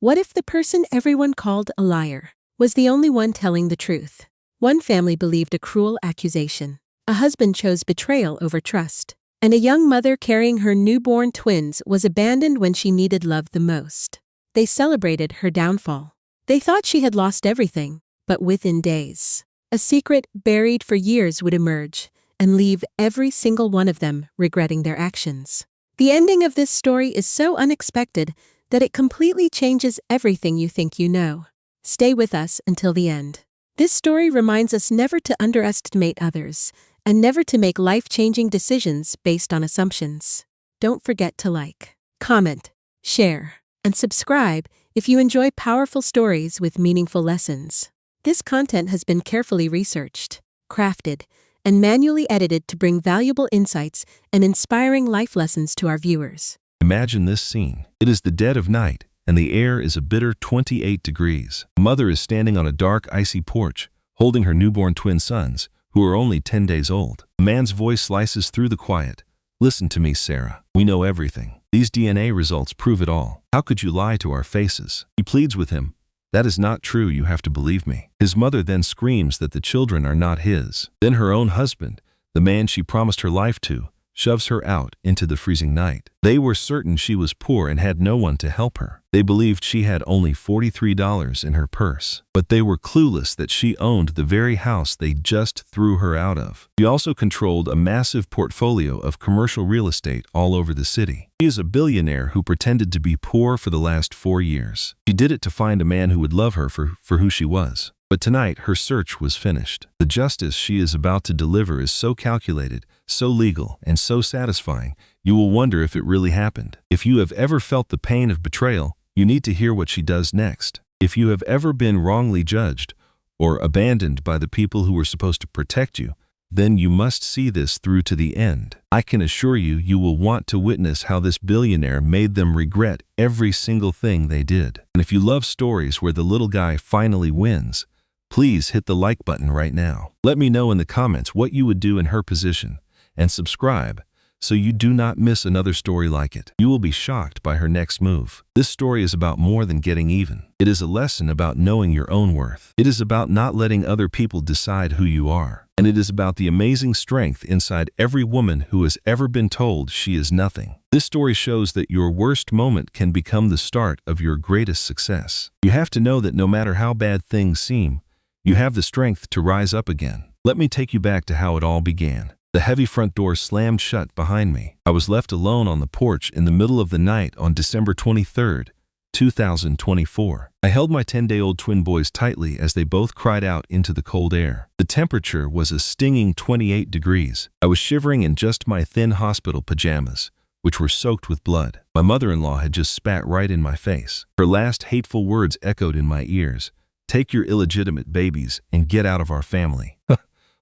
What if the person everyone called a liar was the only one telling the truth? One family believed a cruel accusation. A husband chose betrayal over trust. And a young mother carrying her newborn twins was abandoned when she needed love the most. They celebrated her downfall. They thought she had lost everything, but within days, a secret buried for years would emerge and leave every single one of them regretting their actions. The ending of this story is so unexpected that it completely changes everything you think you know. Stay with us until the end. This story reminds us never to underestimate others and never to make life-changing decisions based on assumptions. Don't forget to like, comment, share, and subscribe if you enjoy powerful stories with meaningful lessons. This content has been carefully researched, crafted, and manually edited to bring valuable insights and inspiring life lessons to our viewers. Imagine this scene. It is the dead of night, and the air is a bitter 28 degrees. A mother is standing on a dark, icy porch, holding her newborn twin sons, who are only 10 days old. A man's voice slices through the quiet. "Listen to me, Sarah. We know everything. These DNA results prove it all. How could you lie to our faces?" He pleads with him. "That is not true. You have to believe me." His mother then screams that the children are not his. Then her own husband, the man she promised her life to, shoves her out into the freezing night. They were certain she was poor and had no one to help her. They believed she had only $43 in her purse. But they were clueless that she owned the very house they just threw her out of. She also controlled a massive portfolio of commercial real estate all over the city. She is a billionaire who pretended to be poor for the last 4 years. She did it to find a man who would love her for who she was. But tonight, her search was finished. The justice she is about to deliver is so calculated, so legal, and so satisfying, you will wonder if it really happened. If you have ever felt the pain of betrayal, you need to hear what she does next. If you have ever been wrongly judged or abandoned by the people who were supposed to protect you, then you must see this through to the end. I can assure you, you will want to witness how this billionaire made them regret every single thing they did. And if you love stories where the little guy finally wins, please hit the like button right now. Let me know in the comments what you would do in her position, and subscribe so you do not miss another story like it. You will be shocked by her next move. This story is about more than getting even. It is a lesson about knowing your own worth. It is about not letting other people decide who you are. And it is about the amazing strength inside every woman who has ever been told she is nothing. This story shows that your worst moment can become the start of your greatest success. You have to know that no matter how bad things seem, you have the strength to rise up again. Let me take you back to how it all began. The heavy front door slammed shut behind me. I was left alone on the porch in the middle of the night on December 23rd, 2024. I held my 10-day-old twin boys tightly as they both cried out into the cold air. The temperature was a stinging 28 degrees. I was shivering in just my thin hospital pajamas, which were soaked with blood. My mother-in-law had just spat right in my face. Her last hateful words echoed in my ears. "Take your illegitimate babies and get out of our family."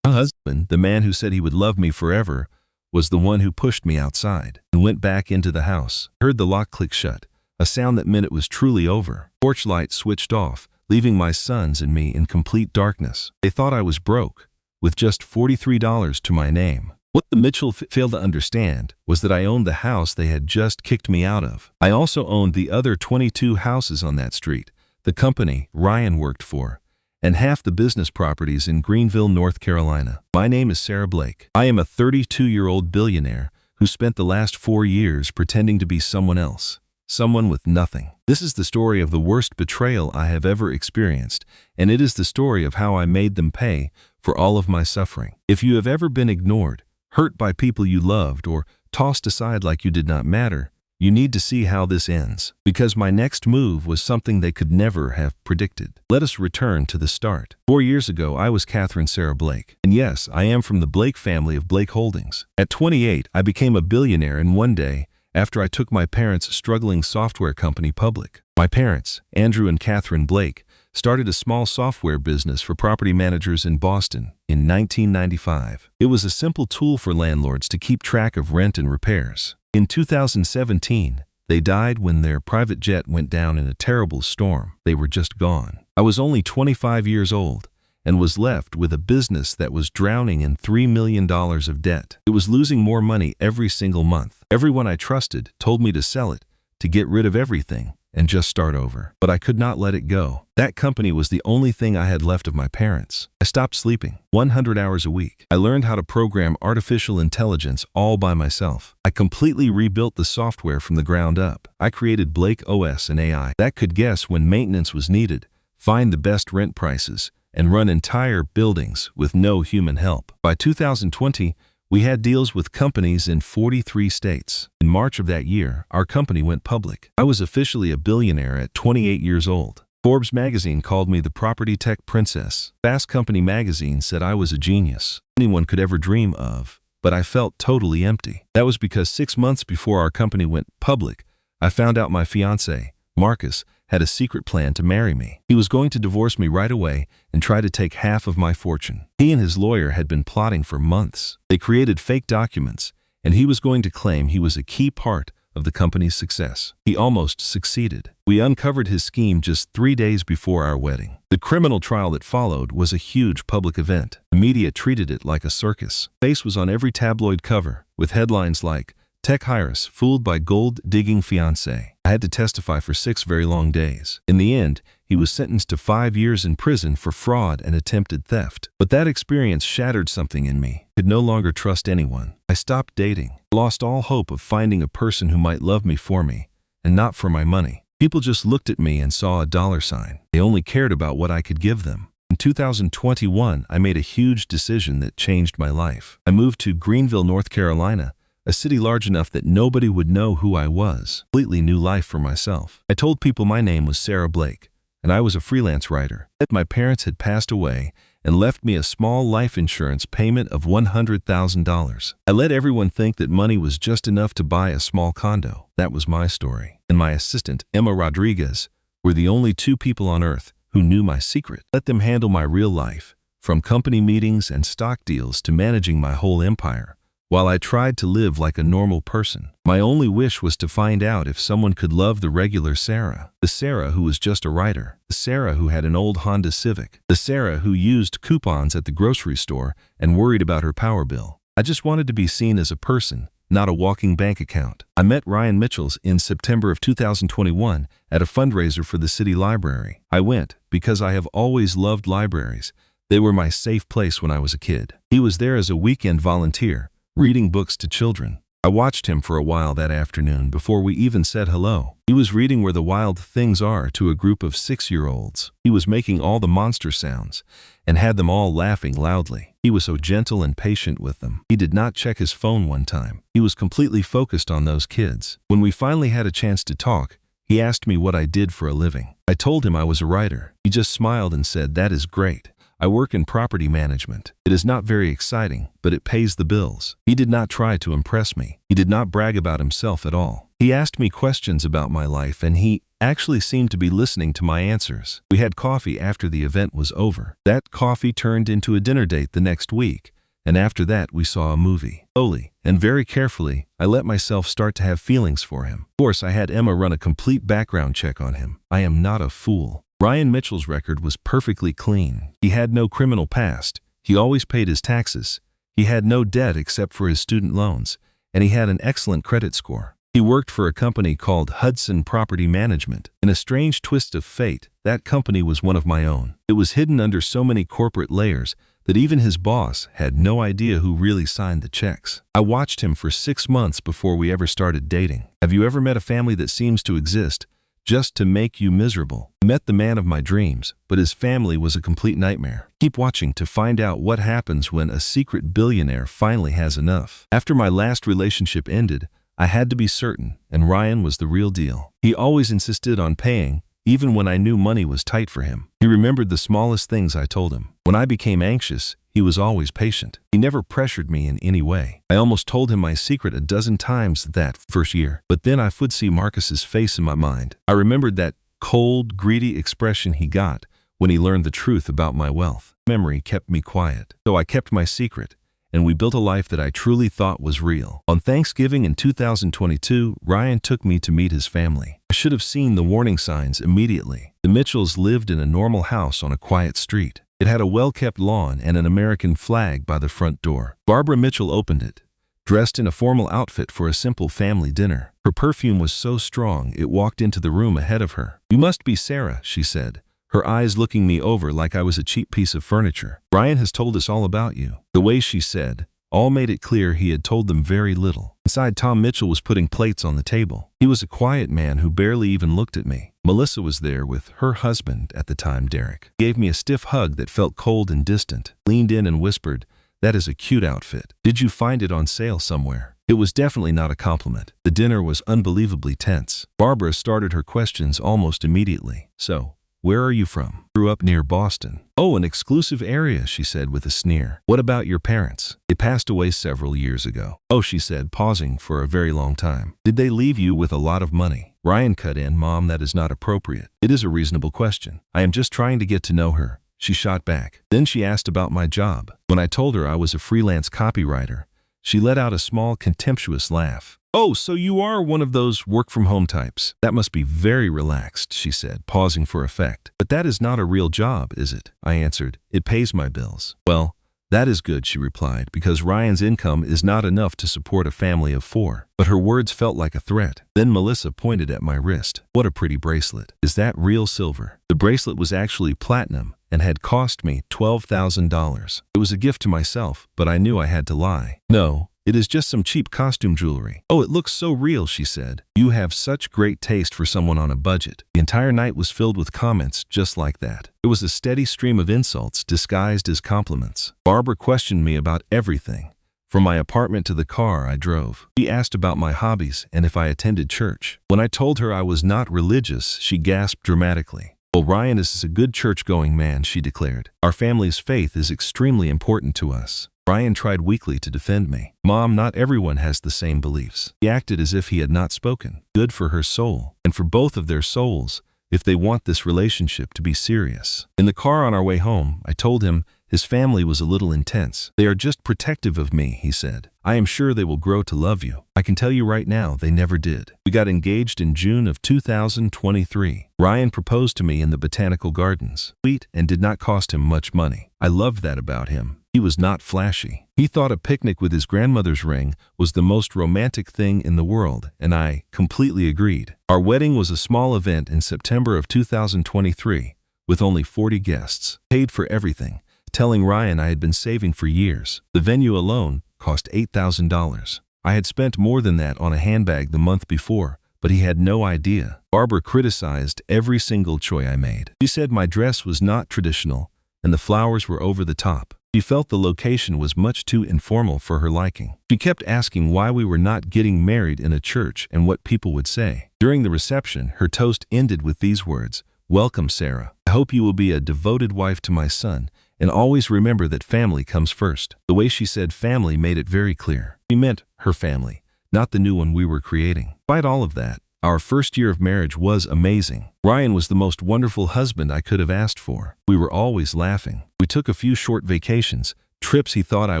My husband, the man who said he would love me forever, was the one who pushed me outside and went back into the house. I heard the lock click shut, a sound that meant it was truly over. Porch light switched off, leaving my sons and me in complete darkness. They thought I was broke, with just $43 to my name. What the Mitchell failed to understand was that I owned the house they had just kicked me out of. I also owned the other 22 houses on that street, the company Ryan worked for, and half the business properties in Greenville, North Carolina. My name is Sarah Blake. I am a 32-year-old billionaire who spent the last 4 years pretending to be someone else, someone with nothing. This is the story of the worst betrayal I have ever experienced, and it is the story of how I made them pay for all of my suffering. If you have ever been ignored, hurt by people you loved, or tossed aside like you did not matter, you need to see how this ends, because my next move was something they could never have predicted. Let us return to the start. 4 years ago, I was Catherine Sarah Blake. And yes, I am from the Blake family of Blake Holdings. At 28, I became a billionaire in one day after I took my parents' struggling software company public. My parents, Andrew and Catherine Blake, started a small software business for property managers in Boston in 1995. It was a simple tool for landlords to keep track of rent and repairs. In 2017, they died when their private jet went down in a terrible storm. They were just gone. I was only 25 years old and was left with a business that was drowning in $3 million of debt. It was losing more money every single month. Everyone I trusted told me to sell it, to get rid of everything, and just start over. But I could not let it go. That company was the only thing I had left of my parents. I stopped sleeping 100 hours a week. I learned how to program artificial intelligence all by myself. I completely rebuilt the software from the ground up. I created Blake OS and AI that could guess when maintenance was needed, find the best rent prices, and run entire buildings with no human help. By 2020, we had deals with companies in 43 states. In March of that year, our company went public. I was officially a billionaire at 28 years old. Forbes magazine called me the property tech princess. Fast Company magazine said I was a genius anyone could ever dream of, but I felt totally empty. That was because 6 months before our company went public, I found out my fiancé, Marcus, had a secret plan to marry me. He was going to divorce me right away and try to take half of my fortune. He and his lawyer had been plotting for months. They created fake documents, and he was going to claim he was a key part of the company's success. He almost succeeded. We uncovered his scheme just 3 days before our wedding. The criminal trial that followed was a huge public event. The media treated it like a circus. Face was on every tabloid cover, with headlines like, "Tech Heiress fooled by gold-digging fiancé." I had to testify for 6 very long days. In the end, he was sentenced to 5 years in prison for fraud and attempted theft. But that experience shattered something in me. I could no longer trust anyone. I stopped dating, lost all hope of finding a person who might love me for me, and not for my money. People just looked at me and saw a dollar sign. They only cared about what I could give them. In 2021, I made a huge decision that changed my life. I moved to Greenville, North Carolina, a city large enough that nobody would know who I was. Completely new life for myself. I told people my name was Sarah Blake, and I was a freelance writer. That my parents had passed away and left me a small life insurance payment of $100,000. I let everyone think that money was just enough to buy a small condo. That was my story. And my assistant, Emma Rodriguez, were the only 2 people on earth who knew my secret. Let them handle my real life, from company meetings and stock deals to managing my whole empire, while I tried to live like a normal person. My only wish was to find out if someone could love the regular Sarah. The Sarah who was just a writer. The Sarah who had an old Honda Civic. The Sarah who used coupons at the grocery store and worried about her power bill. I just wanted to be seen as a person, not a walking bank account. I met Ryan Mitchells in September of 2021 at a fundraiser for the city library. I went because I have always loved libraries. They were my safe place when I was a kid. He was there as a weekend volunteer, reading books to children. I watched him for a while that afternoon before we even said hello. He was reading Where the Wild Things Are to a group of 6-year-olds. He was making all the monster sounds and had them all laughing loudly. He was so gentle and patient with them. He did not check his phone one time. He was completely focused on those kids. When we finally had a chance to talk, he asked me what I did for a living. I told him I was a writer. He just smiled and said, "That is great. I work in property management. It is not very exciting, but it pays the bills." He did not try to impress me. He did not brag about himself at all. He asked me questions about my life, and he actually seemed to be listening to my answers. We had coffee after the event was over. That coffee turned into a dinner date the next week, and after that we saw a movie. Slowly and very carefully, I let myself start to have feelings for him. Of course, I had Emma run a complete background check on him. I am not a fool. Ryan Mitchell's record was perfectly clean. He had no criminal past. He always paid his taxes. He had no debt except for his student loans, and he had an excellent credit score. He worked for a company called Hudson Property Management. In a strange twist of fate, that company was one of my own. It was hidden under so many corporate layers that even his boss had no idea who really signed the checks. I watched him for 6 months before we ever started dating. Have you ever met a family that seems to exist just to make you miserable? I met the man of my dreams, but his family was a complete nightmare. Keep watching to find out what happens when a secret billionaire finally has enough. After my last relationship ended, I had to be certain, and Ryan was the real deal. He always insisted on paying, even when I knew money was tight for him. He remembered the smallest things I told him. When I became anxious, he was always patient. He never pressured me in any way. I almost told him my secret a dozen times that first year, but then I would see Marcus's face in my mind. I remembered that cold, greedy expression he got when he learned the truth about my wealth. Memory kept me quiet, so I kept my secret, and we built a life that I truly thought was real. On Thanksgiving in 2022, Ryan took me to meet his family. I should have seen the warning signs immediately. The Mitchells lived in a normal house on a quiet street. It had a well-kept lawn and an American flag by the front door. Barbara Mitchell opened it, dressed in a formal outfit for a simple family dinner. Her perfume was so strong it walked into the room ahead of her. "You must be Sarah," she said, her eyes looking me over like I was a cheap piece of furniture. "Ryan has told us all about you." The way she said all made it clear he had told them very little. Inside, Tom Mitchell was putting plates on the table. He was a quiet man who barely even looked at me. Melissa was there with her husband at the time, Derek. He gave me a stiff hug that felt cold and distant, leaned in and whispered, "That is a cute outfit. Did you find it on sale somewhere?" It was definitely not a compliment. The dinner was unbelievably tense. Barbara started her questions almost immediately. "So, where are you from?" "Grew up near Boston." "Oh, an exclusive area," she said with a sneer. "What about your parents?" "They passed away several years ago." "Oh," she said, pausing for a very long time. "Did they leave you with a lot of money?" Ryan cut in, "Mom, that is not appropriate." "It is a reasonable question. I am just trying to get to know her," she shot back. Then she asked about my job. When I told her I was a freelance copywriter, she let out a small, contemptuous laugh. "Oh, so you are one of those work-from-home types. That must be very relaxed," she said, pausing for effect. "But that is not a real job, is it?" I answered. "It pays my bills." "Well, that is good," she replied, "because Ryan's income is not enough to support a family of 4. But her words felt like a threat. Then Melissa pointed at my wrist. "What a pretty bracelet. Is that real silver?" The bracelet was actually platinum and had cost me $12,000. It was a gift to myself, but I knew I had to lie. "No, it is just some cheap costume jewelry." "Oh, it looks so real," she said. "You have such great taste for someone on a budget." The entire night was filled with comments just like that. It was a steady stream of insults disguised as compliments. Barbara questioned me about everything, from my apartment to the car I drove. She asked about my hobbies and if I attended church. When I told her I was not religious, she gasped dramatically. "Well, Ryan is a good church-going man," she declared. "Our family's faith is extremely important to us." Ryan tried weakly to defend me. "Mom, not everyone has the same beliefs." He acted as if he had not spoken. Good for her soul, and for both of their souls, if they want this relationship to be serious. In the car on our way home, I told him his family was a little intense. "They are just protective of me," he said. "I am sure they will grow to love you. I can tell you right now, they never did." We got engaged in June of 2023. Ryan proposed to me in the botanical gardens. Sweet, and did not cost him much money. I loved that about him. He was not flashy. He thought a picnic with his grandmother's ring was the most romantic thing in the world, and I completely agreed. Our wedding was a small event in September of 2023, with only 40 guests. Paid for everything, telling Ryan I had been saving for years. The venue alone cost $8,000. I had spent more than that on a handbag the month before, but he had no idea. Barbara criticized every single choice I made. She said my dress was not traditional, and the flowers were over the top. She felt the location was much too informal for her liking. She kept asking why we were not getting married in a church and what people would say. During the reception, her toast ended with these words, "Welcome, Sarah. I hope you will be a devoted wife to my son, and always remember that family comes first." The way she said family made it very clear. She meant her family, not the new one we were creating. Despite all of that, our first year of marriage was amazing. Ryan was the most wonderful husband I could have asked for. We were always laughing. We took a few short vacations, trips he thought I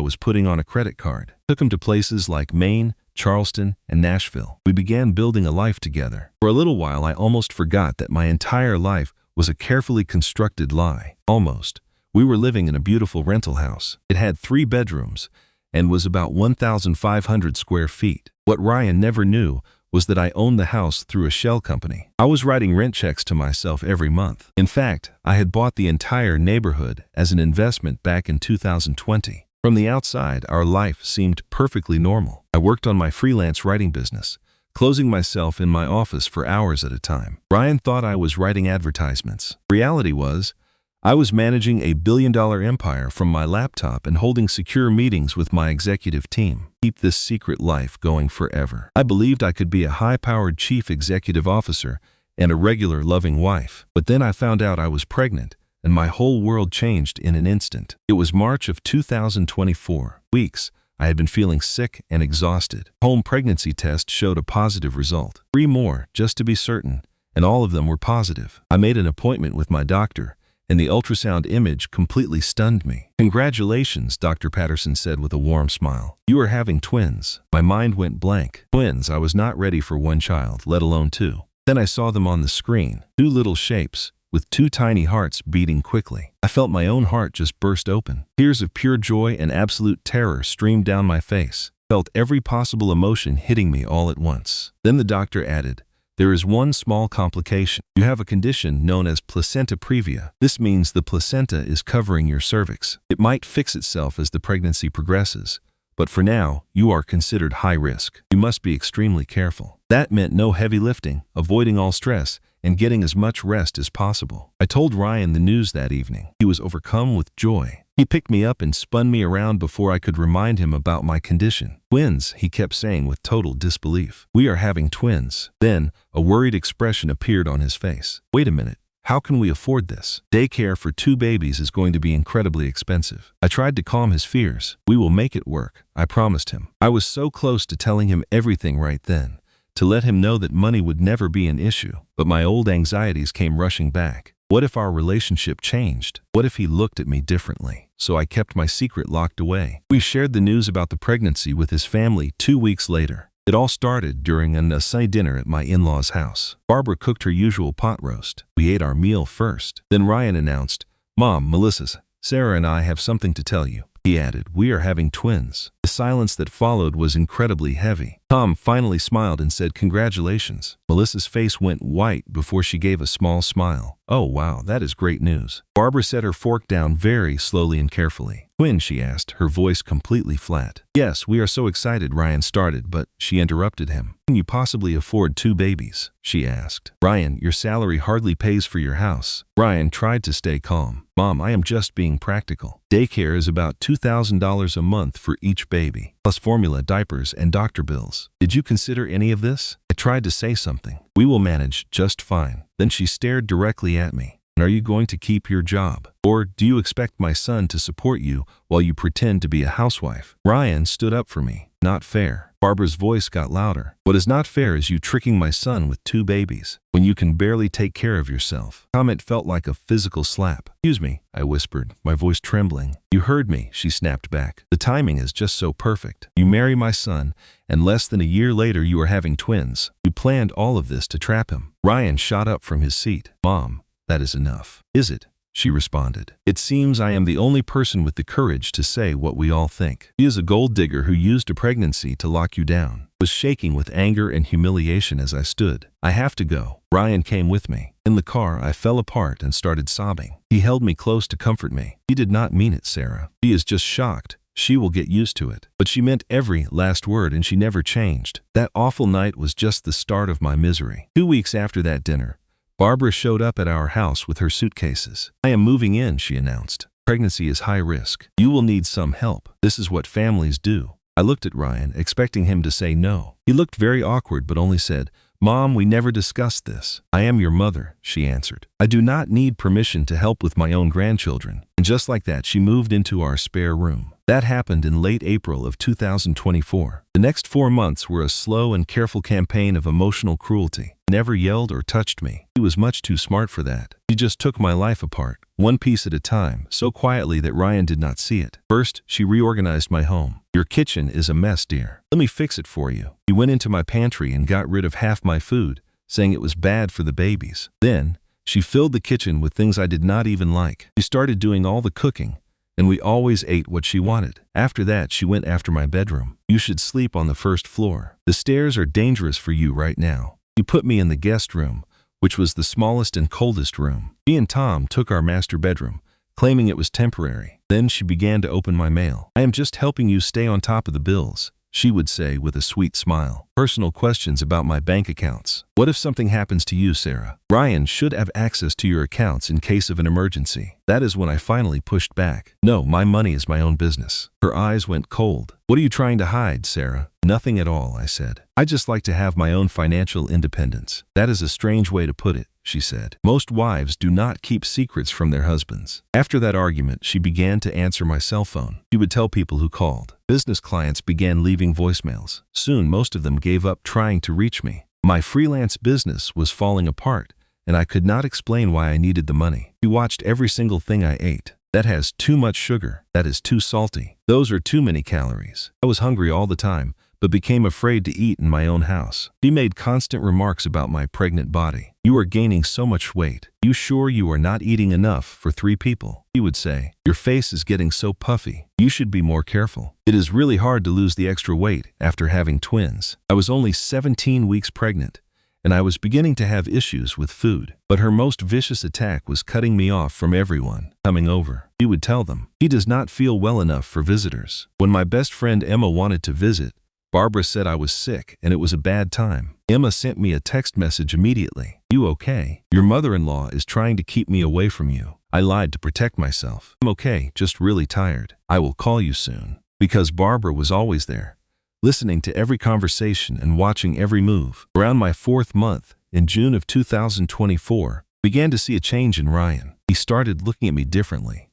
was putting on a credit card. Took him to places like Maine, Charleston, and Nashville. We began building a life together. For a little while, I almost forgot that my entire life was a carefully constructed lie. Almost. We were living in a beautiful rental house. It had 3 bedrooms and was about 1,500 square feet. What Ryan never knew was that I owned the house through a shell company. I was writing rent checks to myself every month. In fact, I had bought the entire neighborhood as an investment back in 2020. From the outside, our life seemed perfectly normal. I worked on my freelance writing business, closing myself in my office for hours at a time. Ryan thought I was writing advertisements. Reality was, I was managing a billion-dollar empire from my laptop and holding secure meetings with my executive team. Keep this secret life going forever. I believed I could be a high-powered chief executive officer and a regular loving wife. But then I found out I was pregnant, and my whole world changed in an instant. It was March of 2024. Weeks, I had been feeling sick and exhausted. Home pregnancy test showed a positive result. 3 more, just to be certain, and all of them were positive. I made an appointment with my doctor, and the ultrasound image completely stunned me. "Congratulations," Dr. Patterson said with a warm smile. "You are having twins." My mind went blank. Twins, I was not ready for 1 child, let alone 2. Then I saw them on the screen, 2 little shapes, with 2 tiny hearts beating quickly. I felt my own heart just burst open. Tears of pure joy and absolute terror streamed down my face. Felt every possible emotion hitting me all at once. Then the doctor added, "There is one small complication. You have a condition known as placenta previa. This means the placenta is covering your cervix. It might fix itself as the pregnancy progresses, but for now, you are considered high risk. You must be extremely careful." That meant no heavy lifting, avoiding all stress, and getting as much rest as possible. I told Ryan the news that evening. He was overcome with joy. He picked me up and spun me around before I could remind him about my condition. "Twins," he kept saying with total disbelief. "We are having twins." Then, a worried expression appeared on his face. "Wait a minute. How can we afford this? Daycare for 2 babies is going to be incredibly expensive." I tried to calm his fears. "We will make it work," I promised him. I was so close to telling him everything right then, to let him know that money would never be an issue. But my old anxieties came rushing back. What if our relationship changed? What if he looked at me differently? So I kept my secret locked away. We shared the news about the pregnancy with his family 2 weeks later. It all started during a Sunday dinner at my in-laws' house. Barbara cooked her usual pot roast. We ate our meal first. Then Ryan announced, "Mom, Melissa, Sarah and I have something to tell you." He added, "We are having twins." The silence that followed was incredibly heavy. Tom finally smiled and said, "Congratulations." Melissa's face went white before she gave a small smile. "Oh wow, that is great news." Barbara set her fork down very slowly and carefully. "Twin?" she asked, her voice completely flat. "Yes, we are so excited," Ryan started, but she interrupted him. "Can you possibly afford 2 babies?" she asked. "Ryan, your salary hardly pays for your house." Ryan tried to stay calm. "Mom, I am just being practical. Daycare is about $2,000 a month for each baby, plus formula, diapers, and doctor bills. Did you consider any of this?" I tried to say something. "We will manage just fine." Then she stared directly at me. "Are you going to keep your job? Or do you expect my son to support you while you pretend to be a housewife?" Ryan stood up for me. "Not fair." Barbara's voice got louder. "What is not fair is you tricking my son with 2 babies, when you can barely take care of yourself." Comment felt like a physical slap. "Excuse me," I whispered, my voice trembling. "You heard me," she snapped back. "The timing is just so perfect. You marry my son, and less than a year later you are having twins. You planned all of this to trap him." Ryan shot up from his seat. "Mom, that is enough." "Is it?" she responded. "It seems I am the only person with the courage to say what we all think. She is a gold digger who used a pregnancy to lock you down." I was shaking with anger and humiliation as I stood. "I have to go." Ryan came with me. In the car, I fell apart and started sobbing. He held me close to comfort me. "He did not mean it, Sarah. She is just shocked. She will get used to it." But she meant every last word, and she never changed. That awful night was just the start of my misery. 2 weeks after that dinner, Barbara showed up at our house with her suitcases. "I am moving in," she announced. "Pregnancy is high risk. You will need some help. This is what families do." I looked at Ryan, expecting him to say no. He looked very awkward but only said, "Mom, we never discussed this." "I am your mother," she answered. "I do not need permission to help with my own grandchildren." And just like that, she moved into our spare room. That happened in late April of 2024. The next 4 months were a slow and careful campaign of emotional cruelty. He never yelled or touched me. He was much too smart for that. He just took my life apart, one piece at a time, so quietly that Ryan did not see it. First, she reorganized my home. "Your kitchen is a mess, dear. Let me fix it for you." He went into my pantry and got rid of half my food, saying it was bad for the babies. Then, she filled the kitchen with things I did not even like. She started doing all the cooking, and we always ate what she wanted. After that, she went after my bedroom. "You should sleep on the first floor. The stairs are dangerous for you right now." She put me in the guest room, which was the smallest and coldest room. She and Tom took our master bedroom, claiming it was temporary. Then she began to open my mail. "I am just helping you stay on top of the bills," she would say with a sweet smile. Personal questions about my bank accounts. "What if something happens to you, Sarah? Ryan should have access to your accounts in case of an emergency." That is when I finally pushed back. "No, my money is my own business." Her eyes went cold. "What are you trying to hide, Sarah?" "Nothing at all," I said. "I just like to have my own financial independence." "That is a strange way to put it," she said. "Most wives do not keep secrets from their husbands." After that argument, she began to answer my cell phone. She would tell people who called. Business clients began leaving voicemails. Soon, most of them gave up trying to reach me. My freelance business was falling apart, and I could not explain why I needed the money. She watched every single thing I ate. "That has too much sugar. That is too salty. Those are too many calories." I was hungry all the time, but became afraid to eat in my own house. She made constant remarks about my pregnant body. You are gaining so much weight. You sure you are not eating enough for 3 people? He would say. Your face is getting so puffy. You should be more careful. It is really hard to lose the extra weight after having twins. I was only 17 weeks pregnant, and I was beginning to have issues with food. But her most vicious attack was cutting me off from everyone coming over. He would tell them, he does not feel well enough for visitors. When my best friend Emma wanted to visit, Barbara said I was sick and it was a bad time. Emma sent me a text message immediately. You okay? Your mother-in-law is trying to keep me away from you. I lied to protect myself. I'm okay, just really tired. I will call you soon. Because Barbara was always there, listening to every conversation and watching every move. Around my 4th month, in June of 2024, began to see a change in Ryan. He started looking at me differently,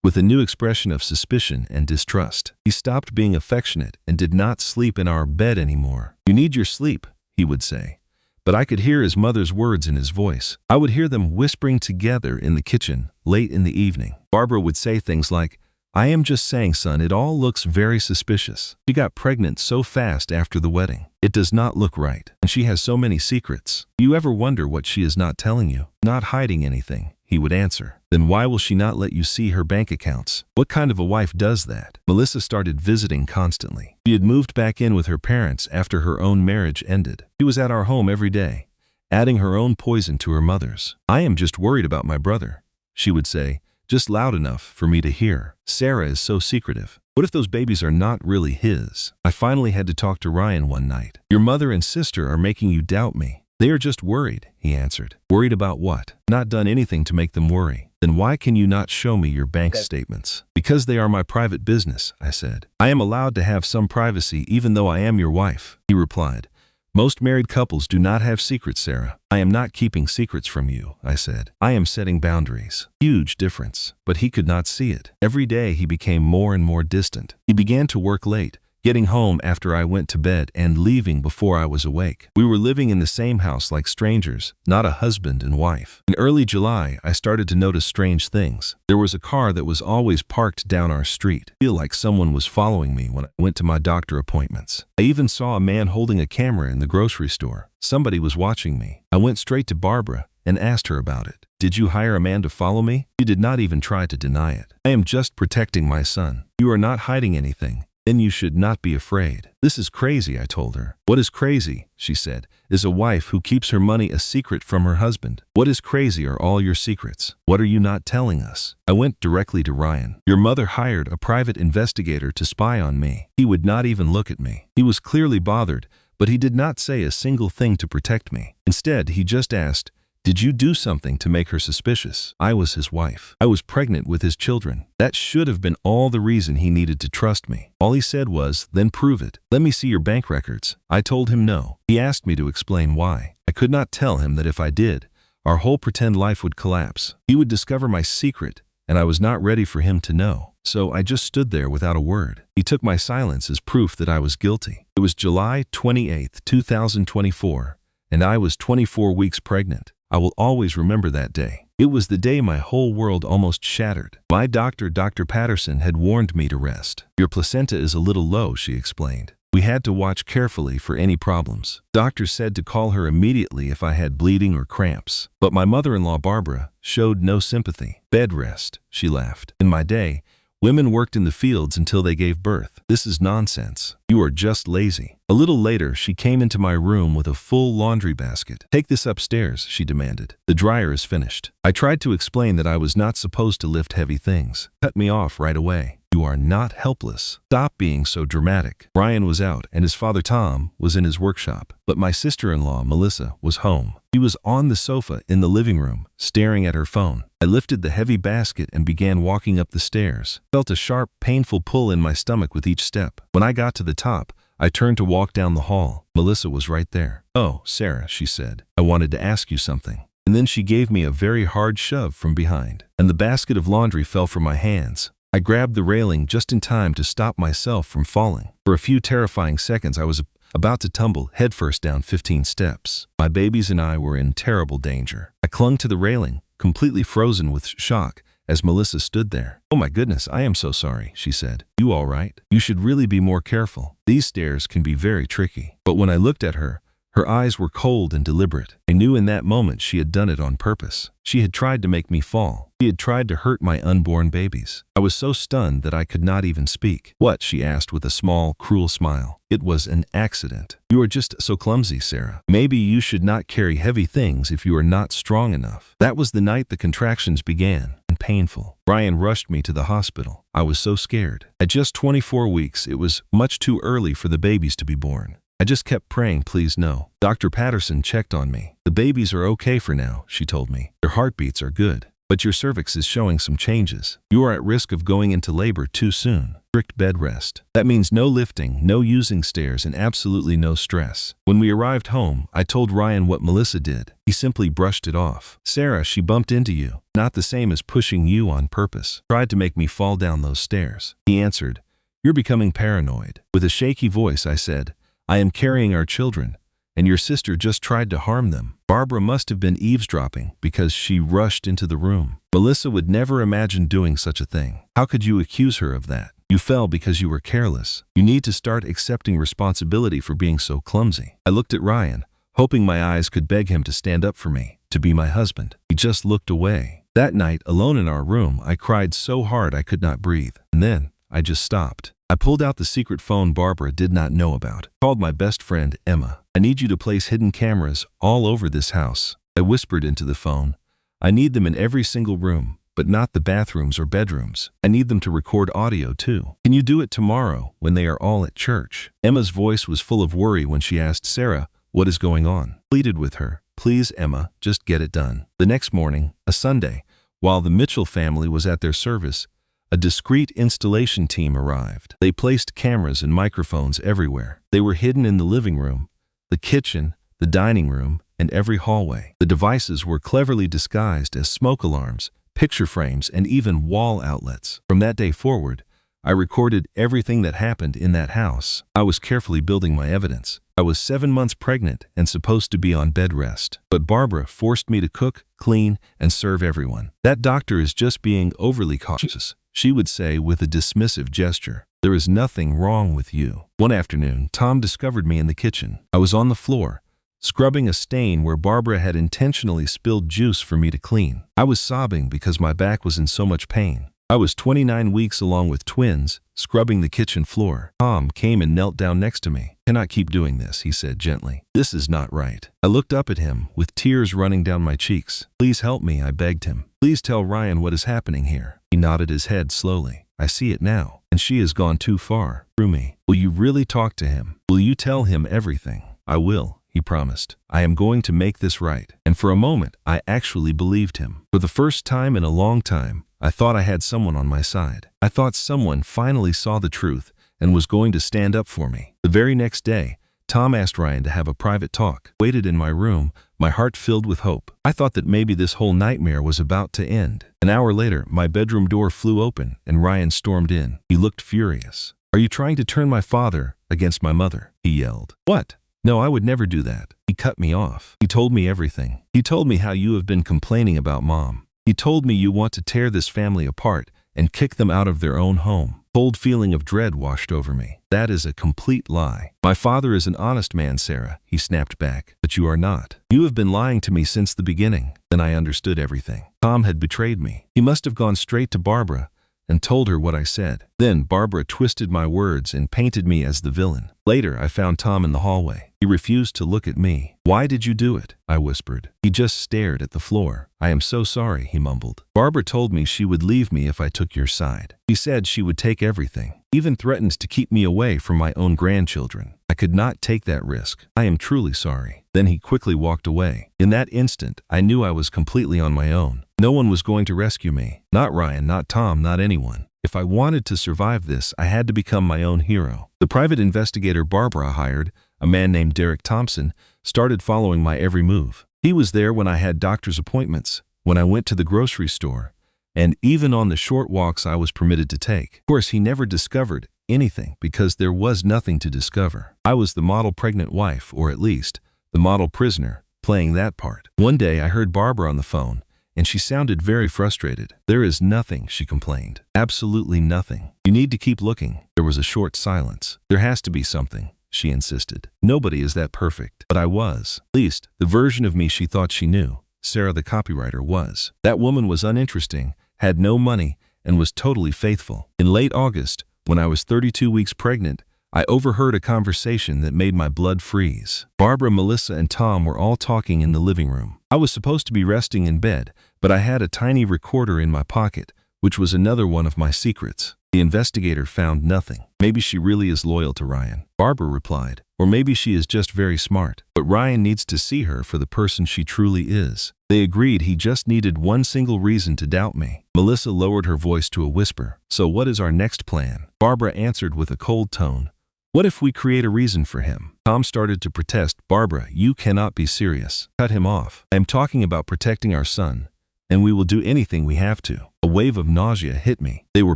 with a new expression of suspicion and distrust. He stopped being affectionate and did not sleep in our bed anymore. You need your sleep, he would say. But I could hear his mother's words in his voice. I would hear them whispering together in the kitchen late in the evening. Barbara would say things like, I am just saying, son, it all looks very suspicious. She got pregnant so fast after the wedding. It does not look right. And she has so many secrets. Do you ever wonder what she is not telling you? Not hiding anything, he would answer. Then why will she not let you see her bank accounts? What kind of a wife does that? Melissa started visiting constantly. She had moved back in with her parents after her own marriage ended. She was at our home every day, adding her own poison to her mother's. I am just worried about my brother, she would say, just loud enough for me to hear. Sarah is so secretive. What if those babies are not really his? I finally had to talk to Ryan one night. Your mother and sister are making you doubt me. They are just worried, he answered. Worried about what? Not done anything to make them worry. Then why can you not show me your bank statements? Because they are my private business, I said. I am allowed to have some privacy even though I am your wife, he replied. Most married couples do not have secrets, Sarah. I am not keeping secrets from you, I said. I am setting boundaries. Huge difference. But he could not see it. Every day he became more and more distant. He began to work late, getting home after I went to bed and leaving before I was awake. We were living in the same house like strangers, not a husband and wife. In early July, I started to notice strange things. There was a car that was always parked down our street. I feel like someone was following me when I went to my doctor appointments. I even saw a man holding a camera in the grocery store. Somebody was watching me. I went straight to Barbara and asked her about it. Did you hire a man to follow me? She did not even try to deny it. I am just protecting my son. You are not hiding anything. Then you should not be afraid. This is crazy, I told her. What is crazy, she said, is a wife who keeps her money a secret from her husband. What is crazy are all your secrets. What are you not telling us? I went directly to Ryan. Your mother hired a private investigator to spy on me. He would not even look at me. He was clearly bothered, but he did not say a single thing to protect me. Instead, he just asked, did you do something to make her suspicious? I was his wife. I was pregnant with his children. That should have been all the reason he needed to trust me. All he said was, then prove it. Let me see your bank records. I told him no. He asked me to explain why. I could not tell him that if I did, our whole pretend life would collapse. He would discover my secret, and I was not ready for him to know. So I just stood there without a word. He took my silence as proof that I was guilty. It was July 28, 2024, and I was 24 weeks pregnant. I will always remember that day. It was the day my whole world almost shattered. My doctor, Dr. Patterson, had warned me to rest. Your placenta is a little low, she explained. We had to watch carefully for any problems. Doctor said to call her immediately if I had bleeding or cramps. But my mother-in-law, Barbara, showed no sympathy. Bed rest, she laughed. In my day, women worked in the fields until they gave birth. This is nonsense. You are just lazy. A little later, she came into my room with a full laundry basket. Take this upstairs, she demanded. The dryer is finished. I tried to explain that I was not supposed to lift heavy things. Cut me off right away. You are not helpless. Stop being so dramatic. Ryan was out and his father Tom was in his workshop. But my sister-in-law, Melissa, was home. She was on the sofa in the living room, staring at her phone. I lifted the heavy basket and began walking up the stairs. Felt a sharp, painful pull in my stomach with each step. When I got to the top, I turned to walk down the hall. Melissa was right there. Oh, Sarah, she said. I wanted to ask you something. And then she gave me a very hard shove from behind, and the basket of laundry fell from my hands. I grabbed the railing just in time to stop myself from falling. For a few terrifying seconds, I was about to tumble headfirst down 15 steps. My babies and I were in terrible danger. I clung to the railing, completely frozen with shock, as Melissa stood there. "Oh my goodness, I am so sorry," she said. "You all right? You should really be more careful. These stairs can be very tricky." But when I looked at her eyes were cold and deliberate. I knew in that moment she had done it on purpose. She had tried to make me fall. She had tried to hurt my unborn babies. I was so stunned that I could not even speak. "What?" she asked with a small, cruel smile. "It was an accident. You are just so clumsy, Sarah. Maybe you should not carry heavy things if you are not strong enough." That was the night the contractions began, and painful. Ryan rushed me to the hospital. I was so scared. At just 24 weeks, it was much too early for the babies to be born. I just kept praying, "Please no." Dr. Patterson checked on me. "The babies are okay for now," she told me. "Their heartbeats are good, but your cervix is showing some changes. You are at risk of going into labor too soon. Strict bed rest. That means no lifting, no using stairs, and absolutely no stress." When we arrived home, I told Ryan what Melissa did. He simply brushed it off. "Sarah, she bumped into you. Not the same as pushing you on purpose. Tried to make me fall down those stairs." He answered, "You're becoming paranoid." With a shaky voice, I said, "I am carrying our children, and your sister just tried to harm them." Barbara must have been eavesdropping because she rushed into the room. "Melissa would never imagine doing such a thing. How could you accuse her of that? You fell because you were careless. You need to start accepting responsibility for being so clumsy." I looked at Ryan, hoping my eyes could beg him to stand up for me, to be my husband. He just looked away. That night, alone in our room, I cried so hard I could not breathe. And then, I just stopped. I pulled out the secret phone Barbara did not know about. Called my best friend, Emma. "I need you to place hidden cameras all over this house." I whispered into the phone. "I need them in every single room, but not the bathrooms or bedrooms. I need them to record audio too. Can you do it tomorrow when they are all at church?" Emma's voice was full of worry when she asked, "Sarah, what is going on?" I pleaded with her, "Please, Emma, just get it done." The next morning, a Sunday, while the Mitchell family was at their service, a discreet installation team arrived. They placed cameras and microphones everywhere. They were hidden in the living room, the kitchen, the dining room, and every hallway. The devices were cleverly disguised as smoke alarms, picture frames, and even wall outlets. From that day forward, I recorded everything that happened in that house. I was carefully building my evidence. I was 7 months pregnant and supposed to be on bed rest. But Barbara forced me to cook, clean, and serve everyone. "That doctor is just being overly cautious," she would say with a dismissive gesture. "There is nothing wrong with you." One afternoon, Tom discovered me in the kitchen. I was on the floor, scrubbing a stain where Barbara had intentionally spilled juice for me to clean. I was sobbing because my back was in so much pain. I was 29 weeks along with twins, scrubbing the kitchen floor. Tom came and knelt down next to me. "Cannot keep doing this," he said gently. "This is not right." I looked up at him, with tears running down my cheeks. "Please help me," I begged him. "Please tell Ryan what is happening here." He nodded his head slowly. "I see it now, and she has gone too far. Through me. Will you really talk to him? Will you tell him everything?" "I will," he promised. "I am going to make this right." And for a moment, I actually believed him. For the first time in a long time, I thought I had someone on my side. I thought someone finally saw the truth and was going to stand up for me. The very next day, Tom asked Ryan to have a private talk. I waited in my room, my heart filled with hope. I thought that maybe this whole nightmare was about to end. An hour later, my bedroom door flew open and Ryan stormed in. He looked furious. "Are you trying to turn my father against my mother?" he yelled. "What? No, I would never do that." He cut me off. "He told me everything. He told me how you have been complaining about Mom. He told me you want to tear this family apart and kick them out of their own home." Cold feeling of dread washed over me. "That is a complete lie. My father is an honest man, Sarah," he snapped back. "But you are not. You have been lying to me since the beginning." Then I understood everything. Tom had betrayed me. He must have gone straight to Barbara and told her what I said. Then Barbara twisted my words and painted me as the villain. Later, I found Tom in the hallway. He refused to look at me. "Why did you do it?" I whispered. He just stared at the floor. "I am so sorry," he mumbled. "Barbara told me she would leave me if I took your side. She said she would take everything, even threatened to keep me away from my own grandchildren. I could not take that risk. I am truly sorry." Then he quickly walked away. In that instant, I knew I was completely on my own. No one was going to rescue me. Not Ryan, not Tom, not anyone. If I wanted to survive this, I had to become my own hero. The private investigator Barbara hired, a man named Derek Thompson, started following my every move. He was there when I had doctor's appointments, when I went to the grocery store, and even on the short walks I was permitted to take. Of course, he never discovered anything because there was nothing to discover. I was the model pregnant wife, or at least, the model prisoner, playing that part. One day I heard Barbara on the phone, and she sounded very frustrated. "There is nothing," she complained. "Absolutely nothing. You need to keep looking." There was a short silence. "There has to be something," she insisted. "Nobody is that perfect." But I was. At least, the version of me she thought she knew. Sarah, the copywriter, was. That woman was uninteresting, had no money, and was totally faithful. In late August, when I was 32 weeks pregnant, I overheard a conversation that made my blood freeze. Barbara, Melissa, and Tom were all talking in the living room. I was supposed to be resting in bed, but I had a tiny recorder in my pocket, which was another one of my secrets. The investigator found nothing. "Maybe she really is loyal to Ryan," Barbara replied. "Or maybe she is just very smart. But Ryan needs to see her for the person she truly is." They agreed he just needed one single reason to doubt me. Melissa lowered her voice to a whisper. "So what is our next plan?" Barbara answered with a cold tone. "What if we create a reason for him?" Tom started to protest. "Barbara, you cannot be serious. Cut him off. I am talking about protecting our son, and we will do anything we have to." A wave of nausea hit me. They were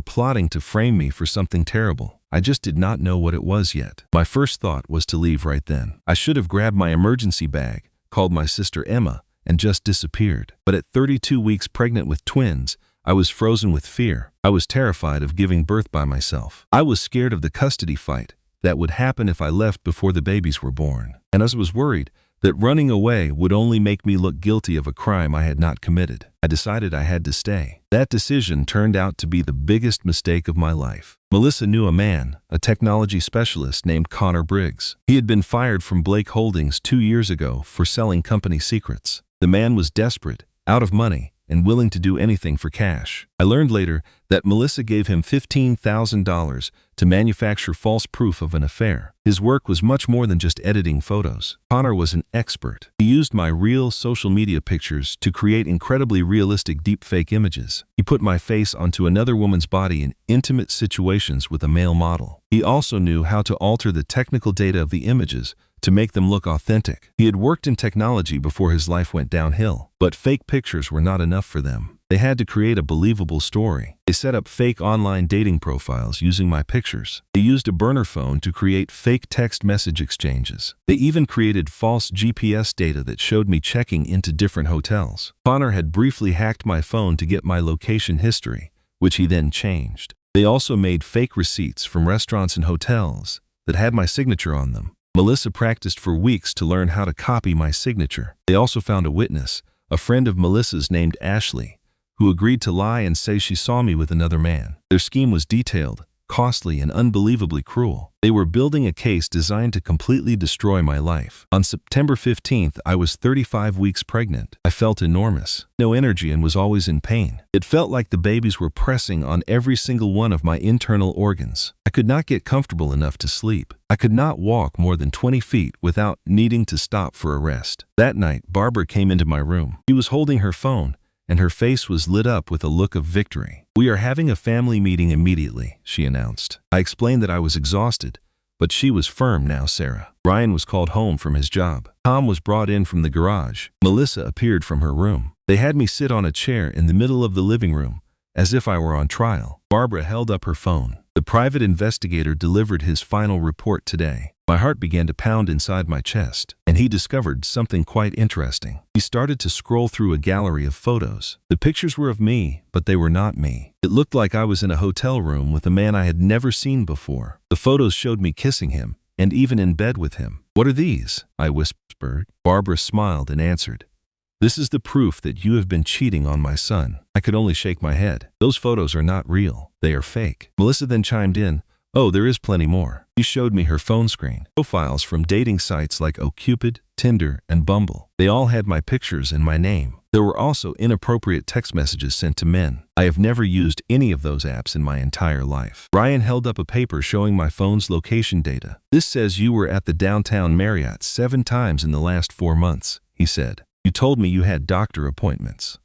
plotting to frame me for something terrible. I just did not know what it was yet. My first thought was to leave right then. I should have grabbed my emergency bag, called my sister Emma, and just disappeared. But at 32 weeks pregnant with twins, I was frozen with fear. I was terrified of giving birth by myself. I was scared of the custody fight that would happen if I left before the babies were born. And I was worried that running away would only make me look guilty of a crime I had not committed. I decided I had to stay. That decision turned out to be the biggest mistake of my life. Melissa knew a man, a technology specialist named Connor Briggs. He had been fired from Blake Holdings 2 years ago for selling company secrets. The man was desperate, out of money, and willing to do anything for cash. I learned later that Melissa gave him $15,000 to manufacture false proof of an affair. His work was much more than just editing photos. Connor was an expert. He used my real social media pictures to create incredibly realistic deepfake images. He put my face onto another woman's body in intimate situations with a male model. He also knew how to alter the technical data of the images to make them look authentic. He had worked in technology before his life went downhill, but fake pictures were not enough for them. They had to create a believable story. They set up fake online dating profiles using my pictures. They used a burner phone to create fake text message exchanges. They even created false GPS data that showed me checking into different hotels. Connor had briefly hacked my phone to get my location history, which he then changed. They also made fake receipts from restaurants and hotels that had my signature on them. Melissa practiced for weeks to learn how to copy my signature. They also found a witness, a friend of Melissa's named Ashley, who agreed to lie and say she saw me with another man. Their scheme was detailed, costly, and unbelievably cruel. They were building a case designed to completely destroy my life. On September 15th, I was 35 weeks pregnant. I felt enormous, no energy, and was always in pain. It felt like the babies were pressing on every single one of my internal organs. I could not get comfortable enough to sleep. I could not walk more than 20 feet without needing to stop for a rest. That night, Barbara came into my room. She was holding her phone, and her face was lit up with a look of victory. "We are having a family meeting immediately," she announced. I explained that I was exhausted, but she was firm now. Sarah. Ryan was called home from his job. Tom was brought in from the garage. Melissa appeared from her room. They had me sit on a chair in the middle of the living room, as if I were on trial. Barbara held up her phone. The private investigator delivered his final report today. My heart began to pound inside my chest, and he discovered something quite interesting. He started to scroll through a gallery of photos. The pictures were of me, but they were not me. It looked like I was in a hotel room with a man I had never seen before. The photos showed me kissing him, and even in bed with him. "What are these?" I whispered. Barbara smiled and answered, "This is the proof that you have been cheating on my son." I could only shake my head. "Those photos are not real. They are fake." Melissa then chimed in, "Oh, there is plenty more." She showed me her phone screen. Profiles from dating sites like OkCupid, Tinder, and Bumble. They all had my pictures and my name. There were also inappropriate text messages sent to men. I have never used any of those apps in my entire life. Ryan held up a paper showing my phone's location data. "This says you were at the downtown Marriott 7 times in the last 4 months, he said. "You told me you had doctor appointments."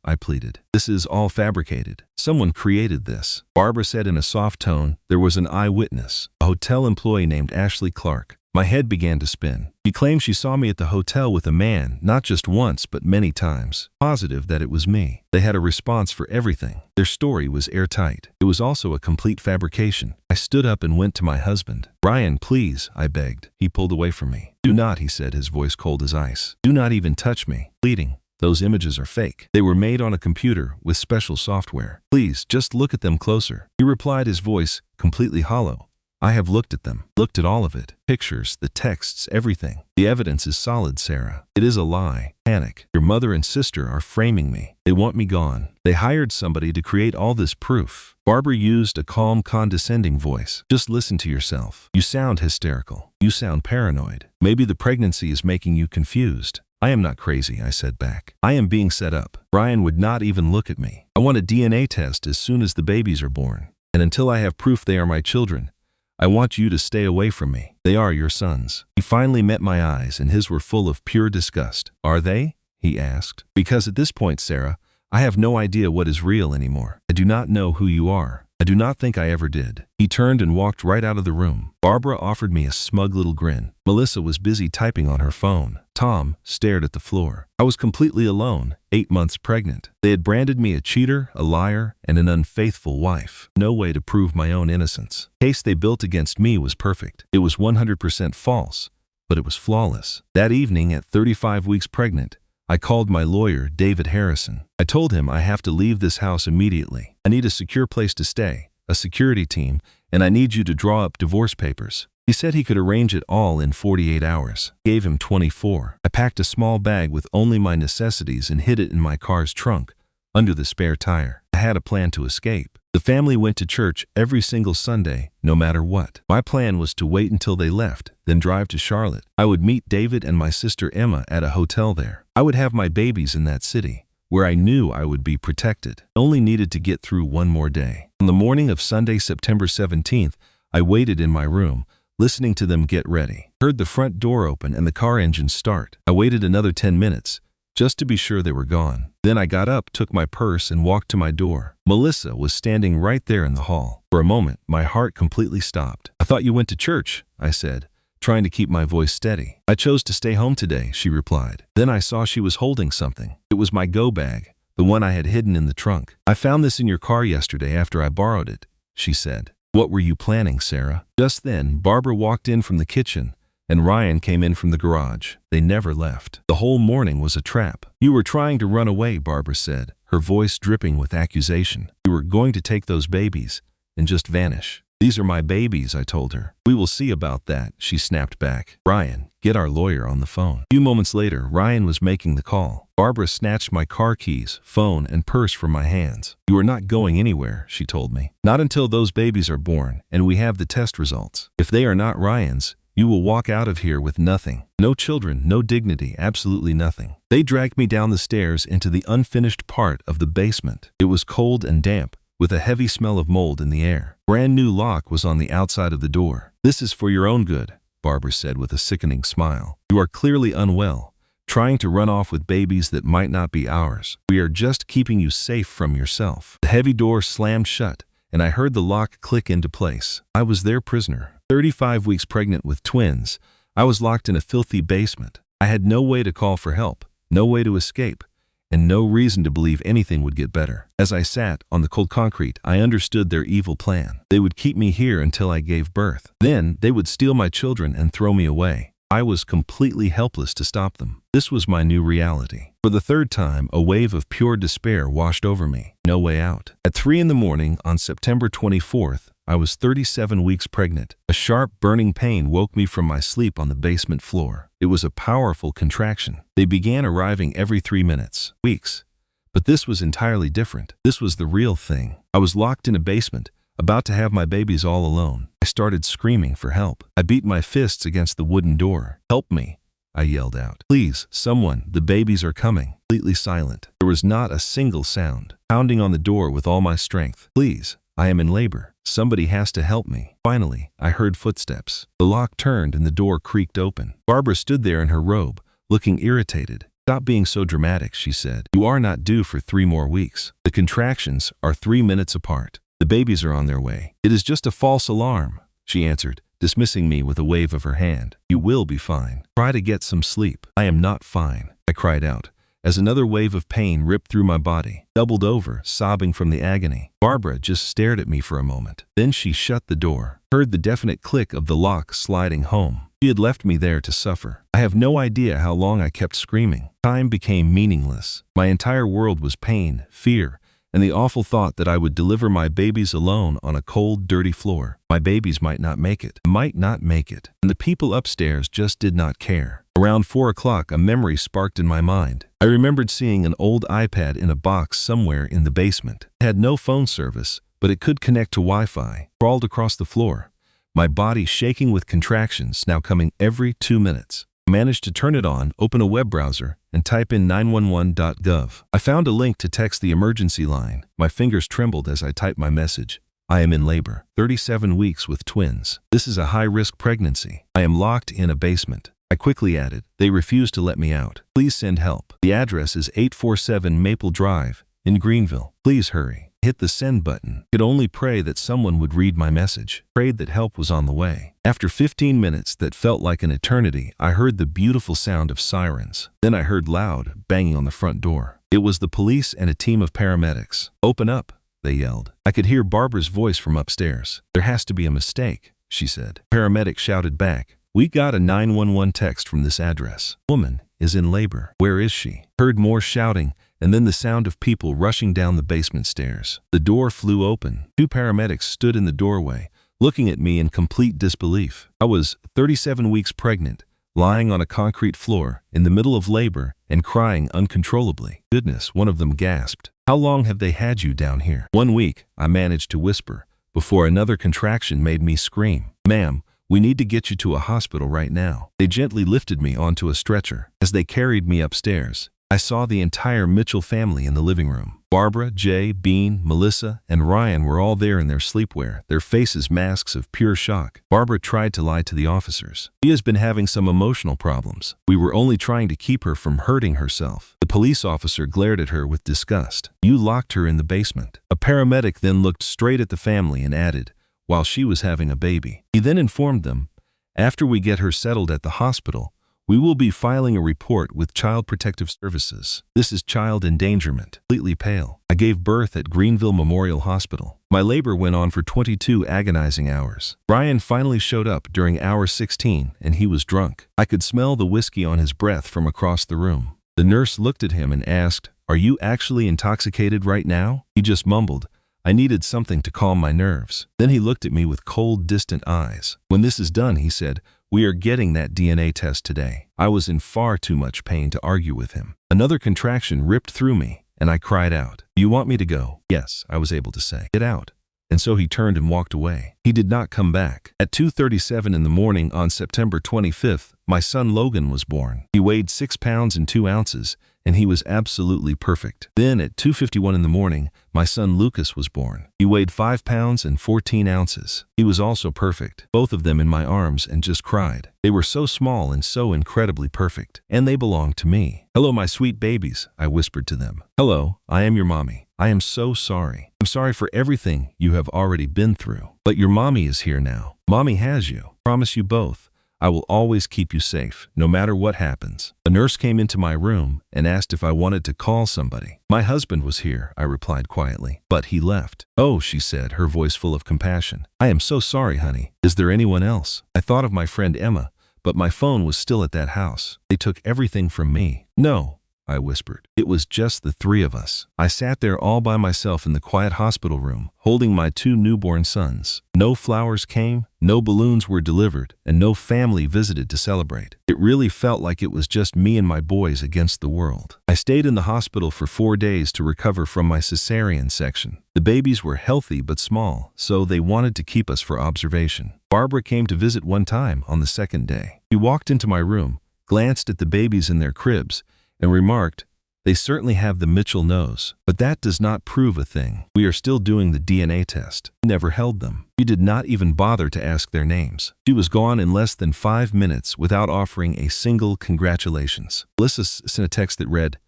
I pleaded. "This is all fabricated. Someone created this." Barbara said in a soft tone, "There was an eyewitness, a hotel employee named Ashley Clark." My head began to spin. She claimed she saw me at the hotel with a man, not just once, but many times. Positive that it was me. They had a response for everything. Their story was airtight. It was also a complete fabrication. I stood up and went to my husband. "Ryan, please," I begged. He pulled away from me. "Do not," he said, his voice cold as ice. "Do not even touch me." Pleading. Those images are fake. They were made on a computer with special software. Please, just look at them closer. He replied, his voice completely hollow. I have looked at them. Looked at all of it. Pictures, the texts, everything. The evidence is solid, Sarah. It is a lie. Panic. Your mother and sister are framing me. They want me gone. They hired somebody to create all this proof. Barbara used a calm, condescending voice. Just listen to yourself. You sound hysterical. You sound paranoid. Maybe the pregnancy is making you confused. I am not crazy, I said back. I am being set up. Brian would not even look at me. I want a DNA test as soon as the babies are born. And until I have proof they are my children, I want you to stay away from me. They are your sons. He finally met my eyes, and his were full of pure disgust. Are they? He asked. Because at this point, Sarah, I have no idea what is real anymore. I do not know who you are. I do not think I ever did. He turned and walked right out of the room. Barbara offered me a smug little grin. Melissa was busy typing on her phone. Tom stared at the floor. I was completely alone, 8 months pregnant. They had branded me a cheater, a liar, and an unfaithful wife. No way to prove my own innocence. The case they built against me was perfect. It was 100% false, but it was flawless. That evening, at 35 weeks pregnant, I called my lawyer, David Harrison. I told him I have to leave this house immediately. I need a secure place to stay, a security team, and I need you to draw up divorce papers. He said he could arrange it all in 48 hours. I gave him 24. I packed a small bag with only my necessities and hid it in my car's trunk, under the spare tire. I had a plan to escape. The family went to church every single Sunday, no matter what. My plan was to wait until they left, then drive to Charlotte. I would meet David and my sister Emma at a hotel there. I would have my babies in that city, where I knew I would be protected. I only needed to get through one more day. On the morning of Sunday, September 17th, I waited in my room, listening to them get ready. Heard the front door open and the car engine start. I waited another 10 minutes, just to be sure they were gone. Then I got up, took my purse, and walked to my door. Melissa was standing right there in the hall. For a moment, my heart completely stopped. I thought you went to church, I said, trying to keep my voice steady. I chose to stay home today, she replied. Then I saw she was holding something. It was my go bag, the one I had hidden in the trunk. I found this in your car yesterday after I borrowed it, she said. What were you planning, Sarah? Just then, Barbara walked in from the kitchen, and Ryan came in from the garage. They never left. The whole morning was a trap. You were trying to run away, Barbara said, her voice dripping with accusation. You were going to take those babies and just vanish. These are my babies, I told her. We will see about that, she snapped back. Ryan, get our lawyer on the phone. A few moments later, Ryan was making the call. Barbara snatched my car keys, phone, and purse from my hands. You are not going anywhere, she told me. Not until those babies are born and we have the test results. If they are not Ryan's, you will walk out of here with nothing. No children, no dignity, absolutely nothing. They dragged me down the stairs into the unfinished part of the basement. It was cold and damp, with a heavy smell of mold in the air. Brand new lock was on the outside of the door. This is for your own good, Barbara said with a sickening smile. You are clearly unwell, trying to run off with babies that might not be ours. We are just keeping you safe from yourself. The heavy door slammed shut, and I heard the lock click into place. I was their prisoner. 35 weeks pregnant with twins, I was locked in a filthy basement. I had no way to call for help, no way to escape, and no reason to believe anything would get better. As I sat on the cold concrete, I understood their evil plan. They would keep me here until I gave birth. Then they would steal my children and throw me away. I was completely helpless to stop them. This was my new reality. For the third time, a wave of pure despair washed over me. No way out. At 3 in the morning on September 24th, I was 37 weeks pregnant. A sharp, burning pain woke me from my sleep on the basement floor. It was a powerful contraction. They began arriving every 3 minutes. Weeks. But this was entirely different. This was the real thing. I was locked in a basement, about to have my babies all alone. I started screaming for help. I beat my fists against the wooden door. Help me, I yelled out. Please, someone, the babies are coming. Completely silent. There was not a single sound. Pounding on the door with all my strength. Please, I am in labor. Somebody has to help me. Finally, I heard footsteps. The lock turned and the door creaked open. Barbara stood there in her robe, looking irritated. Stop being so dramatic, she said. You are not due for 3 more weeks. The contractions are 3 minutes apart. The babies are on their way. It is just a false alarm, she answered, dismissing me with a wave of her hand. You will be fine. Try to get some sleep. I am not fine, I cried out, as another wave of pain ripped through my body. Doubled over, sobbing from the agony. Barbara just stared at me for a moment. Then she shut the door. Heard the definite click of the lock sliding home. She had left me there to suffer. I have no idea how long I kept screaming. Time became meaningless. My entire world was pain, fear, and the awful thought that I would deliver my babies alone on a cold, dirty floor. My babies might not make it. And the people upstairs just did not care. Around 4 o'clock, a memory sparked in my mind. I remembered seeing an old iPad in a box somewhere in the basement. It had no phone service, but it could connect to Wi-Fi. Crawled across the floor, my body shaking with contractions now coming every 2 minutes. I managed to turn it on, open a web browser, and type in 911.gov. I found a link to text the emergency line. My fingers trembled as I typed my message. I am in labor, 37 weeks with twins. This is a high-risk pregnancy. I am locked in a basement. I quickly added, they refuse to let me out. Please send help. The address is 847 Maple Drive in Greenville. Please hurry. Hit the send button. Could only pray that someone would read my message. Prayed that help was on the way. After 15 minutes that felt like an eternity, I heard the beautiful sound of sirens. Then I heard loud banging on the front door. It was the police and a team of paramedics. Open up, they yelled. I could hear Barbara's voice from upstairs. There has to be a mistake, she said. Paramedic shouted back. We got a 911 text from this address. Woman is in labor. Where is she? Heard more shouting, and then the sound of people rushing down the basement stairs. The door flew open. 2 paramedics stood in the doorway, looking at me in complete disbelief. I was 37 weeks pregnant, lying on a concrete floor in the middle of labor and crying uncontrollably. Goodness, one of them gasped. How long have they had you down here? 1 week, I managed to whisper, before another contraction made me scream. Ma'am, we need to get you to a hospital right now. They gently lifted me onto a stretcher. As they carried me upstairs, I saw the entire Mitchell family in the living room. Barbara, Jay, Bean, Melissa, and Ryan were all there in their sleepwear, their faces masks of pure shock. Barbara tried to lie to the officers. She has been having some emotional problems. We were only trying to keep her from hurting herself. The police officer glared at her with disgust. You locked her in the basement. A paramedic then looked straight at the family and added, while she was having a baby. He then informed them, after we get her settled at the hospital, we will be filing a report with Child Protective Services. This is child endangerment. Completely pale. I gave birth at Greenville Memorial Hospital. My labor went on for 22 agonizing hours. Brian finally showed up during hour 16, and he was drunk. I could smell the whiskey on his breath from across the room. The nurse looked at him and asked, "Are you actually intoxicated right now?" He just mumbled, "I needed something to calm my nerves." Then he looked at me with cold, distant eyes. "When this is done," he said, "we are getting that DNA test today." I was in far too much pain to argue with him. Another contraction ripped through me, and I cried out. "Do you want me to go?" "Yes," I was able to say. "Get out." And so he turned and walked away. He did not come back. At 2:37 in the morning on September 25th, my son Logan was born. He weighed 6 pounds and 2 ounces, and he was absolutely perfect. Then at 2:51 in the morning, my son Lucas was born. He weighed 5 pounds and 14 ounces. He was also perfect. Both of them in my arms and just cried. They were so small and so incredibly perfect. And they belonged to me. "Hello, my sweet babies," I whispered to them. "Hello, I am your mommy. I am so sorry. I'm sorry for everything you have already been through. But your mommy is here now. Mommy has you. Promise you both. I will always keep you safe, no matter what happens." A nurse came into my room and asked if I wanted to call somebody. "My husband was here," I replied quietly, "but he left." "Oh," she said, her voice full of compassion. "I am so sorry, honey. Is there anyone else?" I thought of my friend Emma, but my phone was still at that house. They took everything from me. "No," I whispered. It was just the 3 of us. I sat there all by myself in the quiet hospital room, holding my 2 newborn sons. No flowers came, no balloons were delivered, and no family visited to celebrate. It really felt like it was just me and my boys against the world. I stayed in the hospital for 4 days to recover from my cesarean section. The babies were healthy but small, so they wanted to keep us for observation. Barbara came to visit one time on the 2nd day. She walked into my room, glanced at the babies in their cribs, and remarked, "They certainly have the Mitchell nose, but that does not prove a thing. We are still doing the DNA test." We never held them. She did not even bother to ask their names. She was gone in less than 5 minutes without offering a single congratulations. Melissa sent a text that read,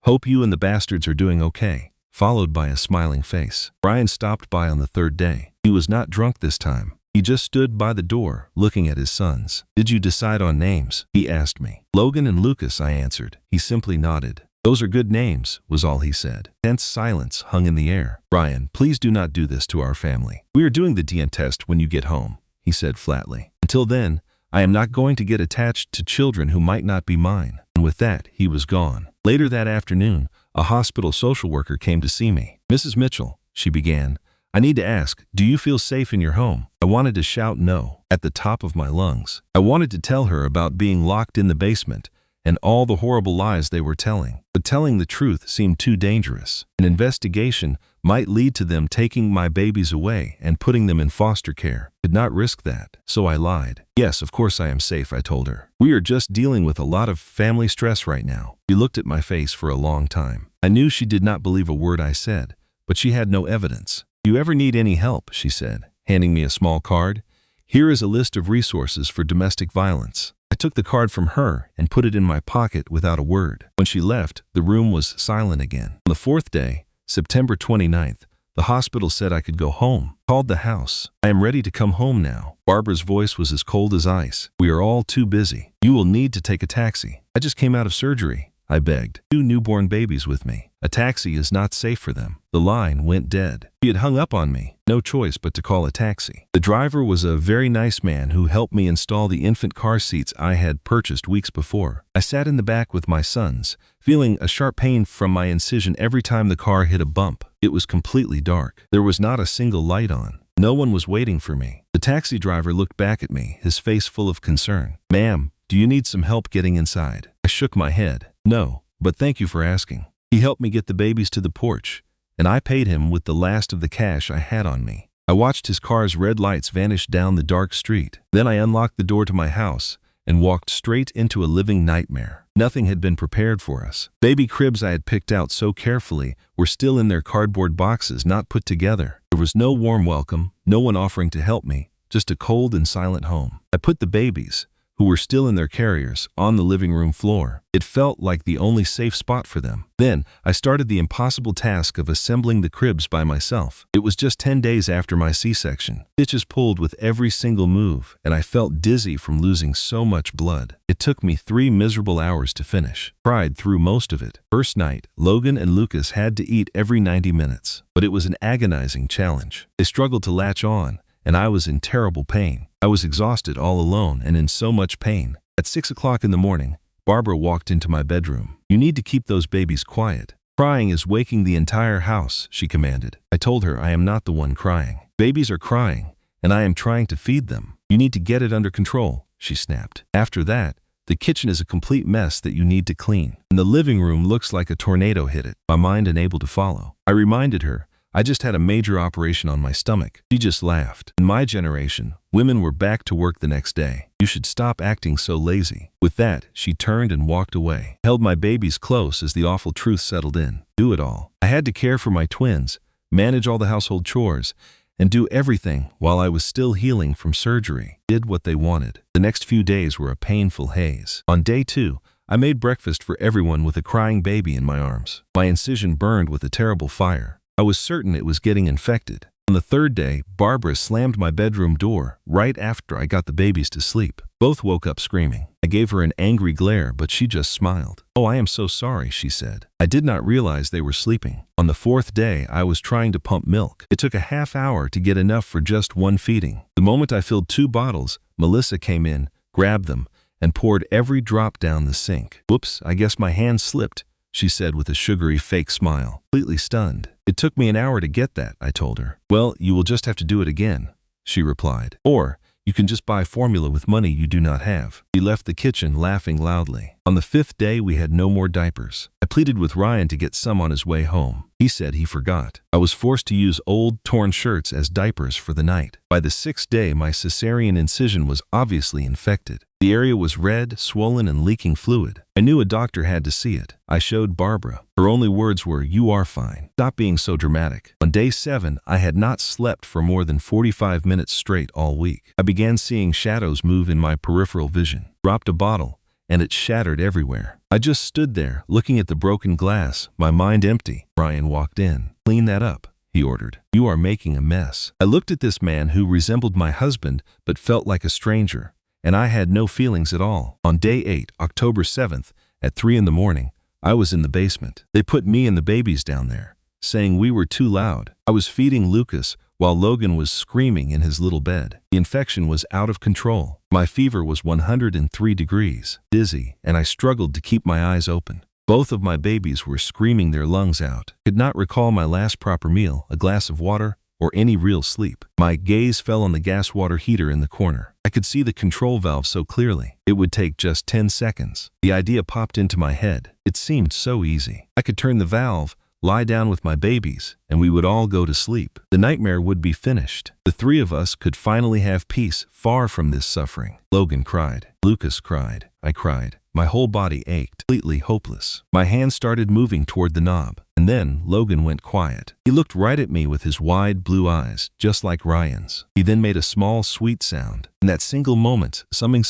"Hope you and the bastards are doing okay," followed by a smiling face. Brian stopped by on the 3rd day. He was not drunk this time. He just stood by the door, looking at his sons. "Did you decide on names?" he asked me. "Logan and Lucas," I answered. He simply nodded. "Those are good names," was all he said. Tense silence hung in the air. "Brian, please do not do this to our family. We are doing the DNA test when you get home," he said flatly. "Until then, I am not going to get attached to children who might not be mine. And with that, he was gone. Later that afternoon, a hospital social worker came to see me. Mrs. Mitchell, she began, I need to ask, do you feel safe in your home? I wanted to shout no at the top of my lungs. I wanted to tell her about being locked in the basement and all the horrible lies they were telling. But telling the truth seemed too dangerous. An investigation might lead to them taking my babies away and putting them in foster care. I could not risk that. So I lied. Yes, of course I am safe, I told her. We are just dealing with a lot of family stress right now. She looked at my face for a long time. I knew she did not believe a word I said, but she had no evidence. Do you ever need any help? She said, handing me a small card. Here is a list of resources for domestic violence. I took the card from her and put it in my pocket without a word. When she left, the room was silent again. On the fourth day, September 29th, the hospital said I could go home. Called the house. I am ready to come home now. Barbara's voice was as cold as ice. We are all too busy. You will need to take a taxi. I just came out of surgery, I begged. 2 newborn babies with me. A taxi is not safe for them. The line went dead. He had hung up on me. No choice but to call a taxi. The driver was a very nice man who helped me install the infant car seats I had purchased weeks before. I sat in the back with my sons, feeling a sharp pain from my incision every time the car hit a bump. It was completely dark. There was not a single light on. No one was waiting for me. The taxi driver looked back at me, his face full of concern. Ma'am, do you need some help getting inside? I shook my head. No, but thank you for asking. He helped me get the babies to the porch, and I paid him with the last of the cash I had on me. I watched his car's red lights vanish down the dark street. Then I unlocked the door to my house and walked straight into a living nightmare. Nothing had been prepared for us. Baby cribs I had picked out so carefully were still in their cardboard boxes, not put together. There was no warm welcome, no one offering to help me, just a cold and silent home. I put the babies, who were still in their carriers, on the living room floor. It felt like the only safe spot for them. Then, I started the impossible task of assembling the cribs by myself. It was just 10 days after my C-section. Stitches pulled with every single move, and I felt dizzy from losing so much blood. It took me 3 miserable hours to finish. Cried through most of it. First night, Logan and Lucas had to eat every 90 minutes. But it was an agonizing challenge. They struggled to latch on, and I was in terrible pain. I was exhausted all alone and in so much pain. At 6 o'clock in the morning, Barbara walked into my bedroom. You need to keep those babies quiet. Crying is waking the entire house, she commanded. I told her I am not the one crying. Babies are crying, and I am trying to feed them. You need to get it under control, she snapped. After that, the kitchen is a complete mess that you need to clean. And the living room looks like a tornado hit it, my mind unable to follow. I reminded her, I just had a major operation on my stomach. She just laughed. In my generation, women were back to work the next day. You should stop acting so lazy. With that, she turned and walked away. Held my babies close as the awful truth settled in. Do it all. I had to care for my twins, manage all the household chores, and do everything while I was still healing from surgery. Did what they wanted. The next few days were a painful haze. On day 2, I made breakfast for everyone with a crying baby in my arms. My incision burned with a terrible fire. I was certain it was getting infected. On the 3rd day, Barbara slammed my bedroom door right after I got the babies to sleep. Both woke up screaming. I gave her an angry glare, but she just smiled. Oh, I am so sorry, she said. I did not realize they were sleeping. On the 4th day, I was trying to pump milk. It took a half hour to get enough for just one feeding. The moment I filled 2 bottles, Melissa came in, grabbed them, and poured every drop down the sink. Whoops, I guess my hand slipped, she said with a sugary fake smile. Completely stunned. It took me an hour to get that, I told her. Well, you will just have to do it again, she replied. Or, you can just buy formula with money you do not have. She left the kitchen laughing loudly. On the 5th day, we had no more diapers. I pleaded with Ryan to get some on his way home. He said he forgot. I was forced to use old, torn shirts as diapers for the night. By the 6th day, my cesarean incision was obviously infected. The area was red, swollen, and leaking fluid. I knew a doctor had to see it. I showed Barbara. Her only words were, "You are fine. Stop being so dramatic." On day 7, I had not slept for more than 45 minutes straight all week. I began seeing shadows move in my peripheral vision. Dropped a bottle, and it shattered everywhere. I just stood there, looking at the broken glass, my mind empty. Ryan walked in. "Clean that up," he ordered. "You are making a mess." I looked at this man who resembled my husband but felt like a stranger, and I had no feelings at all. On day 8, October 7th, at 3 in the morning, I was in the basement. They put me and the babies down there, saying we were too loud. I was feeding Lucas while Logan was screaming in his little bed. The infection was out of control. My fever was 103 degrees, dizzy, and I struggled to keep my eyes open. Both of my babies were screaming their lungs out. Could not recall my last proper meal, a glass of water, or any real sleep. My gaze fell on the gas water heater in the corner. I could see the control valve so clearly. It would take just 10 seconds. The idea popped into my head. It seemed so easy. I could turn the valve, lie down with my babies, and we would all go to sleep. The nightmare would be finished. The three of us could finally have peace, far from this suffering. Logan cried. Lucas cried. I cried. My whole body ached, completely hopeless. My hand started moving toward the knob, and then Logan went quiet. He looked right at me with his wide blue eyes, just like Ryan's. He then made a small, sweet sound. In that single moment, something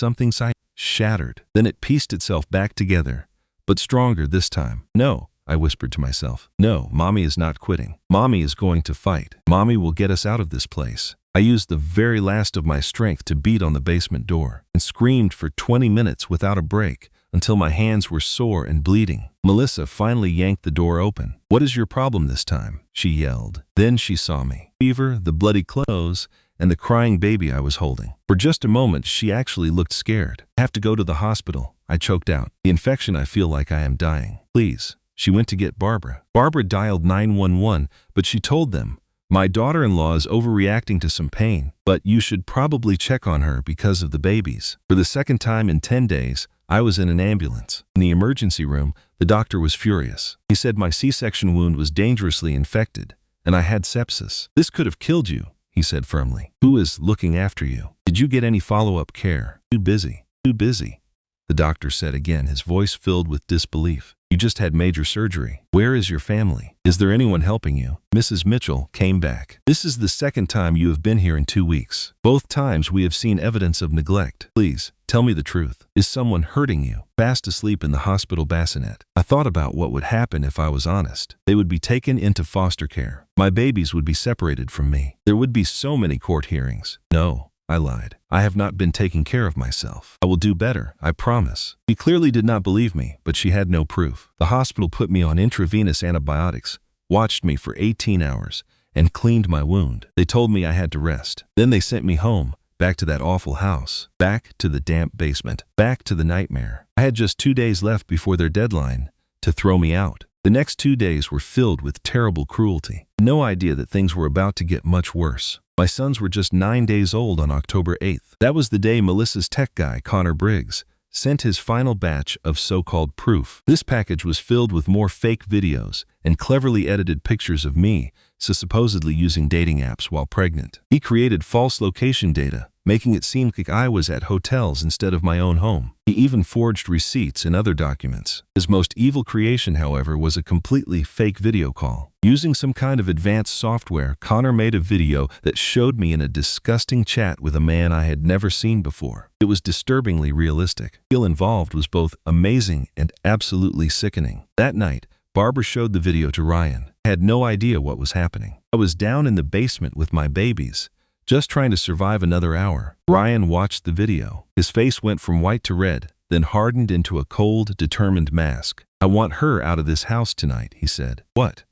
shattered. Then it pieced itself back together, but stronger this time. No, I whispered to myself. No, Mommy is not quitting. Mommy is going to fight. Mommy will get us out of this place. I used the very last of my strength to beat on the basement door and screamed for 20 minutes without a break until my hands were sore and bleeding. Melissa finally yanked the door open. "What is your problem this time?" she yelled. Then she saw me. Fever, the bloody clothes, and the crying baby I was holding. For just a moment, she actually looked scared. "I have to go to the hospital," I choked out. "The infection, I feel like I am dying. Please." She went to get Barbara. Barbara dialed 911, but she told them, "My daughter-in-law is overreacting to some pain, but you should probably check on her because of the babies." For the second time in 10 days, I was in an ambulance. In the emergency room, the doctor was furious. He said my C-section wound was dangerously infected, and I had sepsis. "This could have killed you," he said firmly. "Who is looking after you? Did you get any follow-up care?" "Too busy. Too busy," the doctor said again, his voice filled with disbelief. "You just had major surgery. Where is your family? Is there anyone helping you?" Mrs. Mitchell came back. "This is the second time you have been here in 2 weeks. Both times we have seen evidence of neglect. Please, tell me the truth. Is someone hurting you?" Fast asleep in the hospital bassinet, I thought about what would happen if I was honest. They would be taken into foster care. My babies would be separated from me. There would be so many court hearings. "No," I lied. "I have not been taking care of myself. I will do better, I promise." She clearly did not believe me, but she had no proof. The hospital put me on intravenous antibiotics, watched me for 18 hours, and cleaned my wound. They told me I had to rest. Then they sent me home, back to that awful house, back to the damp basement, back to the nightmare. I had just 2 days left before their deadline to throw me out. The next 2 days were filled with terrible cruelty. No idea that things were about to get much worse. My sons were just 9 days old on October 8th. That was the day Melissa's tech guy, Connor Briggs, sent his final batch of so-called proof. This package was filled with more fake videos and cleverly edited pictures of me, supposedly using dating apps while pregnant. He created false location data, making it seem like I was at hotels instead of my own home. He even forged receipts and other documents. His most evil creation, however, was a completely fake video call. Using some kind of advanced software, Connor made a video that showed me in a disgusting chat with a man I had never seen before. It was disturbingly realistic. The skill involved was both amazing and absolutely sickening. That night, Barbara showed the video to Ryan. I had no idea what was happening. I was down in the basement with my babies, just trying to survive another hour. Ryan watched the video. His face went from white to red, then hardened into a cold, determined mask. "I want her out of this house tonight," he said. "What?"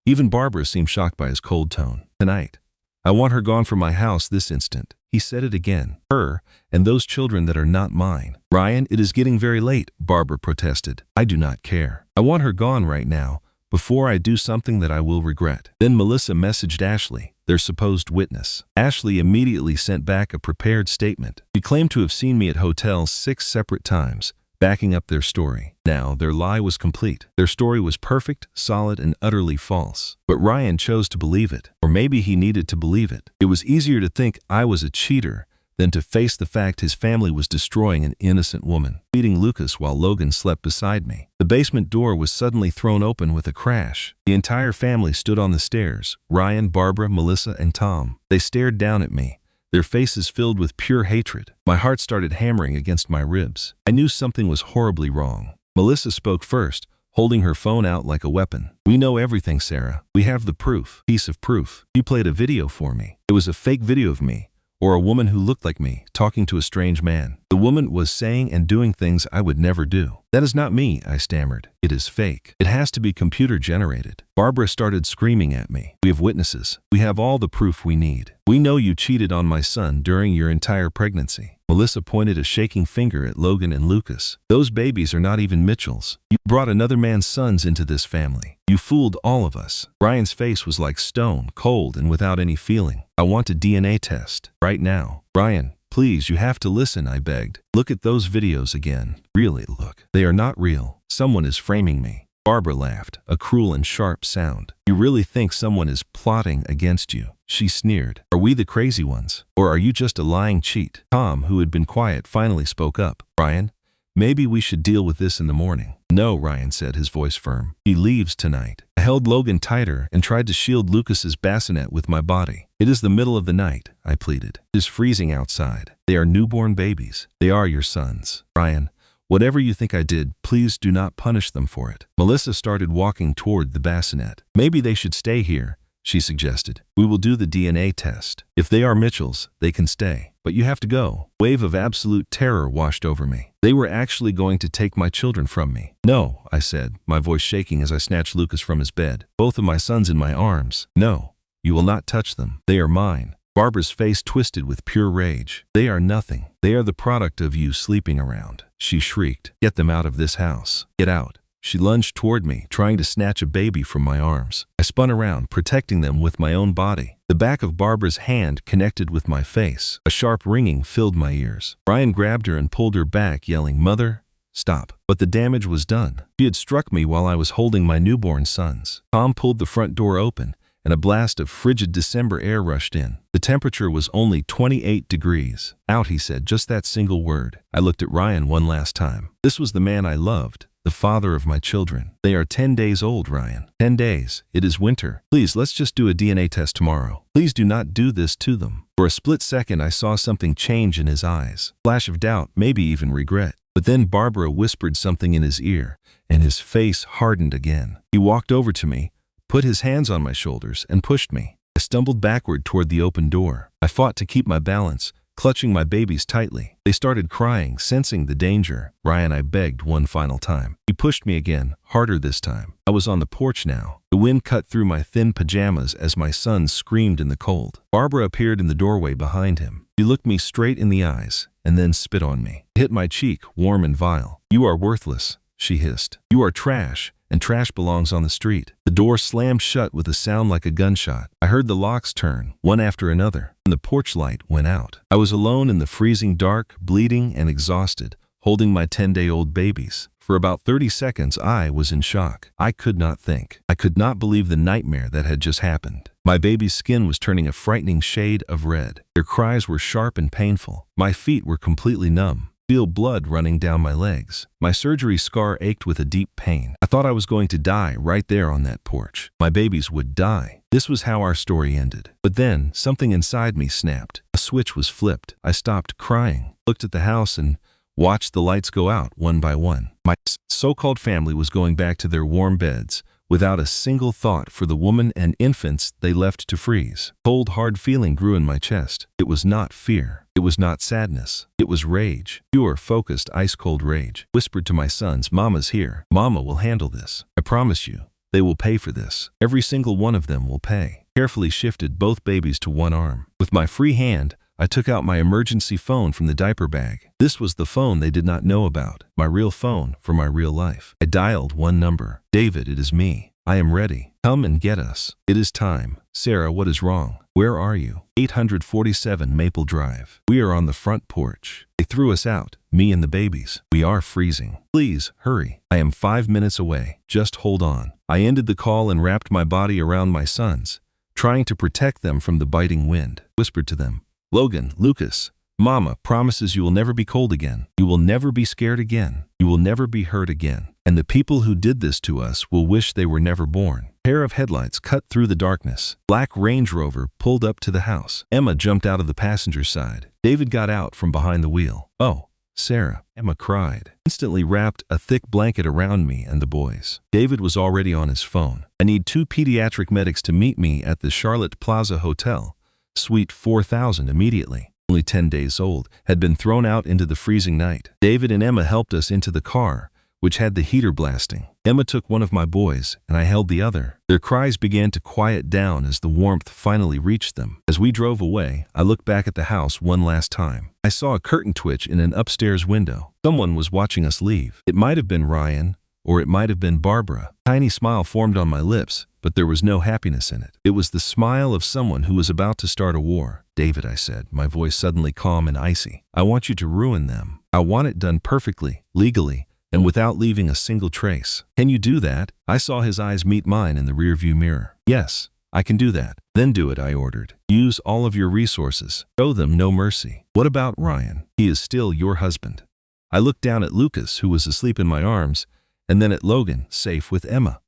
Even Barbara seemed shocked by his cold tone. "Tonight. I want her gone from my house this instant." He said it again. "Her and those children that are not mine." "Ryan, it is getting very late," Barbara protested. "I do not care. I want her gone right now, before I do something that I will regret." Then Melissa messaged Ashley, their supposed witness. Ashley immediately sent back a prepared statement. She claimed to have seen me at hotels 6 separate times, backing up their story. Now, their lie was complete. Their story was perfect, solid, and utterly false. But Ryan chose to believe it. Or maybe he needed to believe it. It was easier to think I was a cheater than to face the fact his family was destroying an innocent woman. Feeding Lucas while Logan slept beside me. The basement door was suddenly thrown open with a crash. The entire family stood on the stairs. Ryan, Barbara, Melissa, and Tom. They stared down at me, their faces filled with pure hatred. My heart started hammering against my ribs. I knew something was horribly wrong. Melissa spoke first, holding her phone out like a weapon. "We know everything, Sarah. We have the proof. Piece of proof. You played a video for me. It was a fake video of me, or a woman who looked like me, talking to a strange man. The woman was saying and doing things I would never do. That is not me, I stammered. It is fake. It has to be computer generated. Barbara started screaming at me. We have witnesses. We have all the proof we need. We know you cheated on my son during your entire pregnancy. Melissa pointed a shaking finger at Logan and Lucas. Those babies are not even Mitchell's. You brought another man's sons into this family. You fooled all of us. Brian's face was like stone, cold and without any feeling. I want a DNA test. Right now. Brian, please, you have to listen, I begged. Look at those videos again. Really, look. They are not real. Someone is framing me. Barbara laughed, a cruel and sharp sound. You really think someone is plotting against you? She sneered. Are we the crazy ones? Or are you just a lying cheat? Tom, who had been quiet, finally spoke up. Brian, maybe we should deal with this in the morning. No, Ryan said, his voice firm. He leaves tonight. I held Logan tighter and tried to shield Lucas's bassinet with my body. It is the middle of the night, I pleaded. It is freezing outside. They are newborn babies. They are your sons. Brian, whatever you think I did, please do not punish them for it. Melissa started walking toward the bassinet. Maybe they should stay here, she suggested. We will do the DNA test. If they are Mitchell's, they can stay. But you have to go. A wave of absolute terror washed over me. They were actually going to take my children from me. No, I said, my voice shaking as I snatched Lucas from his bed. Both of my sons in my arms. No, you will not touch them. They are mine. Barbara's face twisted with pure rage. They are nothing. They are the product of you sleeping around. She shrieked. Get them out of this house. Get out. She lunged toward me, trying to snatch a baby from my arms. I spun around, protecting them with my own body. The back of Barbara's hand connected with my face. A sharp ringing filled my ears. Brian grabbed her and pulled her back, yelling, Mother, stop. But the damage was done. She had struck me while I was holding my newborn sons. Tom pulled the front door open, and a blast of frigid December air rushed in. The temperature was only 28 degrees. Out, he said, just that single word. I looked at Ryan one last time. This was the man I loved. The father of my children. They are 10 days old, Ryan. 10 days. It is winter. Please, let's just do a DNA test tomorrow. Please do not do this to them. For a split second, I saw something change in his eyes. Flash of doubt, maybe even regret. But then Barbara whispered something in his ear, and his face hardened again. He walked over to me, put his hands on my shoulders, and pushed me. I stumbled backward toward the open door. I fought to keep my balance, clutching my babies tightly. They started crying, sensing the danger. Ryan, I begged one final time. He pushed me again, harder this time. I was on the porch now. The wind cut through my thin pajamas as my sons screamed in the cold. Barbara appeared in the doorway behind him. She looked me straight in the eyes and then spit on me. It hit my cheek, warm and vile. You are worthless, she hissed. You are trash, and trash belongs on the street. The door slammed shut with a sound like a gunshot. I heard the locks turn, one after another, and the porch light went out. I was alone in the freezing dark, bleeding and exhausted, holding my 10-day-old babies. For about 30 seconds, I was in shock. I could not think. I could not believe the nightmare that had just happened. My baby's skin was turning a frightening shade of red. Their cries were sharp and painful. My feet were completely numb. Feel blood running down my legs. My surgery scar ached with a deep pain. I thought I was going to die right there on that porch. My babies would die. This was how our story ended. But then, something inside me snapped. A switch was flipped. I stopped crying, looked at the house, and watched the lights go out one by one. My so-called family was going back to their warm beds, without a single thought for the woman and infants they left to freeze. Cold, hard feeling grew in my chest. It was not fear. It was not sadness. It was rage. Pure, focused, ice-cold rage. Whispered to my sons, Mama's here. Mama will handle this. I promise you, they will pay for this. Every single one of them will pay. Carefully shifted both babies to one arm. With my free hand, I took out my emergency phone from the diaper bag. This was the phone they did not know about. My real phone for my real life. I dialed one number. David, it is me. I am ready. Come and get us. It is time. Sarah, what is wrong? Where are you? 847 Maple Drive. We are on the front porch. They threw us out, me and the babies. We are freezing. Please, hurry. I am 5 minutes away. Just hold on. I ended the call and wrapped my body around my sons, trying to protect them from the biting wind. Whispered to them, Logan, Lucas, Mama promises you will never be cold again. You will never be scared again. You will never be hurt again. And the people who did this to us will wish they were never born. Pair of headlights cut through the darkness. Black Range Rover pulled up to the house. Emma jumped out of the passenger side. David got out from behind the wheel. Oh, Sarah, Emma cried. Instantly wrapped a thick blanket around me and the boys. David was already on his phone. I need 2 pediatric medics to meet me at the Charlotte Plaza Hotel. Suite 4000 immediately. Only 10 days old, had been thrown out into the freezing night. David and Emma helped us into the car, which had the heater blasting. Emma took one of my boys, and I held the other. Their cries began to quiet down as the warmth finally reached them. As we drove away, I looked back at the house one last time. I saw a curtain twitch in an upstairs window. Someone was watching us leave. It might have been Ryan, or it might have been Barbara. A tiny smile formed on my lips, but there was no happiness in it. It was the smile of someone who was about to start a war. David, I said, my voice suddenly calm and icy. I want you to ruin them. I want it done perfectly, legally, and without leaving a single trace. Can you do that? I saw his eyes meet mine in the rearview mirror. Yes, I can do that. Then do it, I ordered. Use all of your resources. Show them no mercy. What about Ryan? He is still your husband. I looked down at Lucas, who was asleep in my arms, and then at Logan, safe with Emma.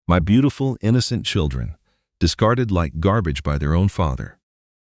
My beautiful, innocent children, discarded like garbage by their own father.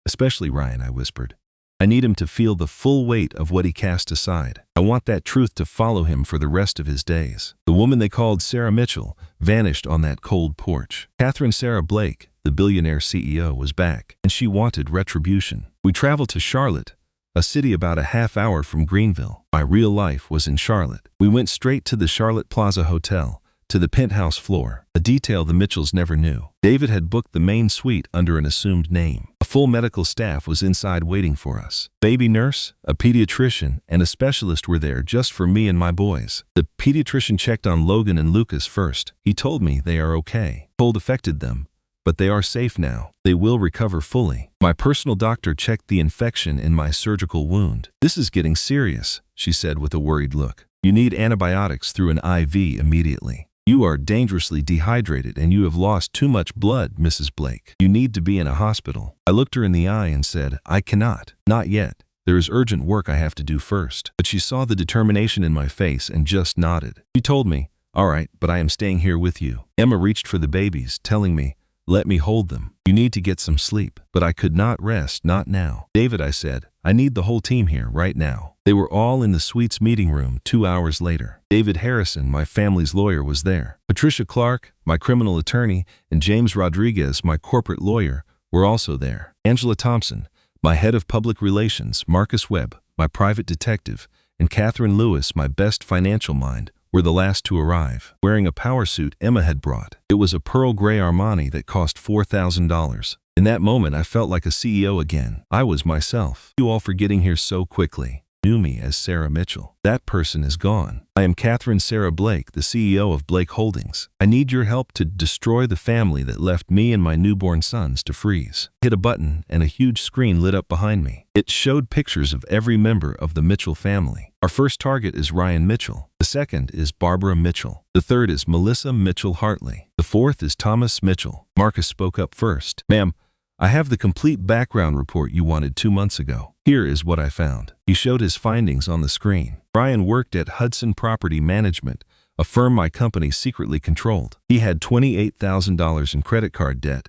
Especially Ryan, I whispered. I need him to feel the full weight of what he cast aside. I want that truth to follow him for the rest of his days. The woman they called Sarah Mitchell vanished on that cold porch. Catherine Sarah Blake, the billionaire CEO, was back, and she wanted retribution. We traveled to Charlotte, a city about a half hour from Greenville. My real life was in Charlotte. We went straight to the Charlotte Plaza Hotel, to the penthouse floor, a detail the Mitchells never knew. David had booked the main suite under an assumed name. A full medical staff was inside waiting for us. Baby nurse, a pediatrician, and a specialist were there just for me and my boys. The pediatrician checked on Logan and Lucas first. He told me they are okay. Cold affected them, but they are safe now. They will recover fully. My personal doctor checked the infection in my surgical wound. This is getting serious, she said with a worried look. You need antibiotics through an IV immediately. You are dangerously dehydrated and you have lost too much blood, Mrs. Blake. You need to be in a hospital. I looked her in the eye and said, I cannot. Not yet. There is urgent work I have to do first. But she saw the determination in my face and just nodded. She told me, all right, but I am staying here with you. Emma reached for the babies, telling me, let me hold them. You need to get some sleep. But I could not rest, not now. David, I said, I need the whole team here right now. They were all in the suite's meeting room 2 hours later. David Harrison, my family's lawyer, was there. Patricia Clark, my criminal attorney, and James Rodriguez, my corporate lawyer, were also there. Angela Thompson, my head of public relations, Marcus Webb, my private detective, and Catherine Lewis, my best financial mind, were the last to arrive, wearing a power suit Emma had brought. It was a pearl gray Armani that cost $4,000. In that moment, I felt like a CEO again. I was myself. You all for getting here so quickly. Knew me as Sarah Mitchell. That person is gone. I am Catherine Sarah Blake, the CEO of Blake Holdings. I need your help to destroy the family that left me and my newborn sons to freeze. Hit a button and a huge screen lit up behind me. It showed pictures of every member of the Mitchell family. Our first target is Ryan Mitchell. The second is Barbara Mitchell. The third is Melissa Mitchell Hartley. The fourth is Thomas Mitchell. Marcus spoke up first. Ma'am, I have the complete background report you wanted 2 months ago. Here is what I found. He showed his findings on the screen. Ryan worked at Hudson Property Management, a firm my company secretly controlled. He had $28,000 in credit card debt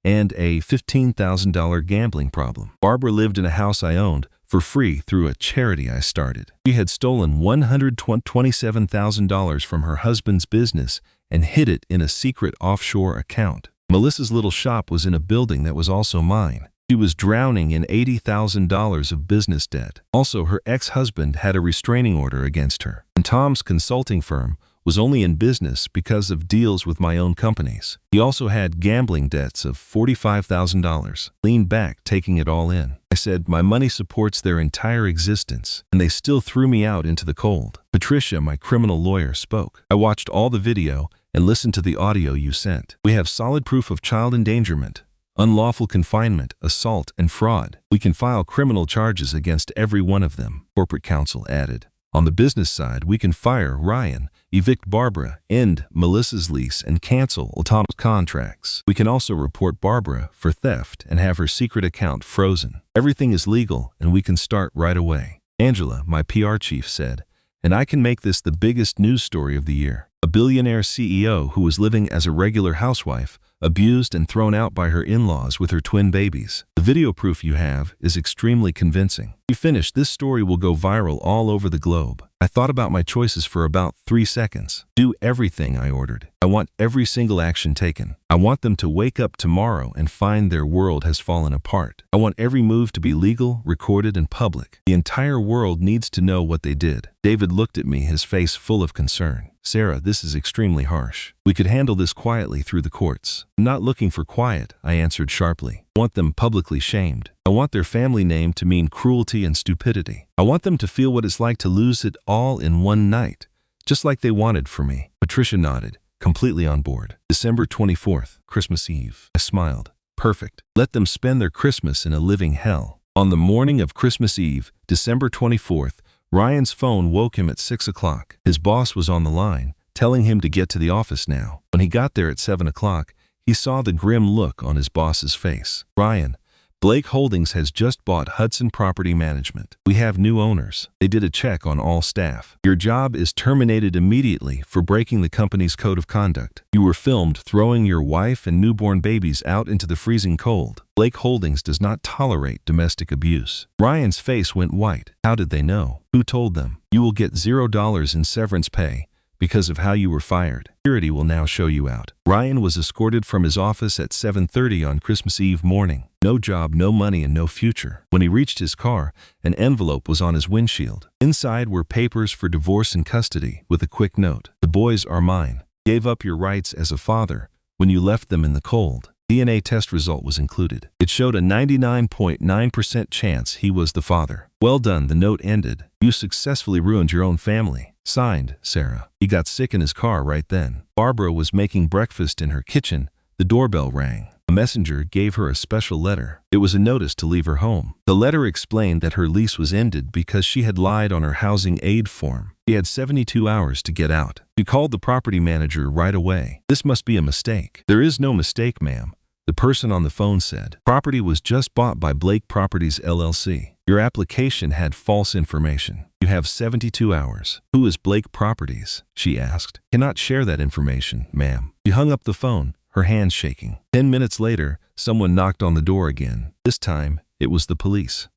and a $15,000 gambling problem. Barbara lived in a house I owned for free through a charity I started. She had stolen $127,000 from her husband's business and hid it in a secret offshore account. Melissa's little shop was in a building that was also mine. She was drowning in $80,000 of business debt. Also, her ex-husband had a restraining order against her. And Tom's consulting firm was only in business because of deals with my own companies. He also had gambling debts of $45,000. Leaned back, taking it all in. I said, my money supports their entire existence, and they still threw me out into the cold. Patricia, my criminal lawyer, spoke. I watched all the video and listened to the audio you sent. We have solid proof of child endangerment, unlawful confinement, assault, and fraud. We can file criminal charges against every one of them, corporate counsel added. On the business side, we can fire Ryan, evict Barbara, end Melissa's lease, and cancel Tom's contracts. We can also report Barbara for theft and have her secret account frozen. Everything is legal, and we can start right away. Angela, my PR chief, said, and I can make this the biggest news story of the year. A billionaire CEO who was living as a regular housewife, abused and thrown out by her in-laws with her twin babies. The video proof you have is extremely convincing. If you finish, this story will go viral all over the globe. I thought about my choices for about 3 seconds. Do everything, I ordered. I want every single action taken. I want them to wake up tomorrow and find their world has fallen apart. I want every move to be legal, recorded, and public. The entire world needs to know what they did. David looked at me, his face full of concern. Sarah, this is extremely harsh. We could handle this quietly through the courts. I'm not looking for quiet, I answered sharply. I want them publicly shamed. I want their family name to mean cruelty and stupidity. I want them to feel what it's like to lose it all in one night, just like they wanted for me. Patricia nodded, completely on board. December 24th, Christmas Eve. I smiled. Perfect. Let them spend their Christmas in a living hell. On the morning of Christmas Eve, December 24th, Ryan's phone woke him at 6 o'clock. His boss was on the line, telling him to get to the office now. When he got there at 7 o'clock, he saw the grim look on his boss's face. Ryan, Blake Holdings has just bought Hudson Property Management. We have new owners. They did a check on all staff. Your job is terminated immediately for breaking the company's code of conduct. You were filmed throwing your wife and newborn babies out into the freezing cold. Blake Holdings does not tolerate domestic abuse. Ryan's face went white. How did they know? Who told them? You will get $0 in severance pay because of how you were fired. Security will now show you out. Ryan was escorted from his office at 7:30 on Christmas Eve morning. No job, no money, and no future. When he reached his car, an envelope was on his windshield. Inside were papers for divorce and custody with a quick note. The boys are mine. Gave up your rights as a father when you left them in the cold. DNA test result was included. It showed a 99.9% chance he was the father. Well done, the note ended. You successfully ruined your own family. Signed, Sarah. He got sick in his car right then. Barbara was making breakfast in her kitchen. The doorbell rang. A messenger gave her a special letter. It was a notice to leave her home. The letter explained that her lease was ended because she had lied on her housing aid form. She had 72 hours to get out. She called the property manager right away. This must be a mistake. There is no mistake, ma'am. The person on the phone said, property was just bought by Blake Properties LLC. Your application had false information. You have 72 hours. Who is Blake Properties? She asked. Cannot share that information, ma'am. She hung up the phone, her hands shaking. 10 minutes later, someone knocked on the door again. This time, it was the police.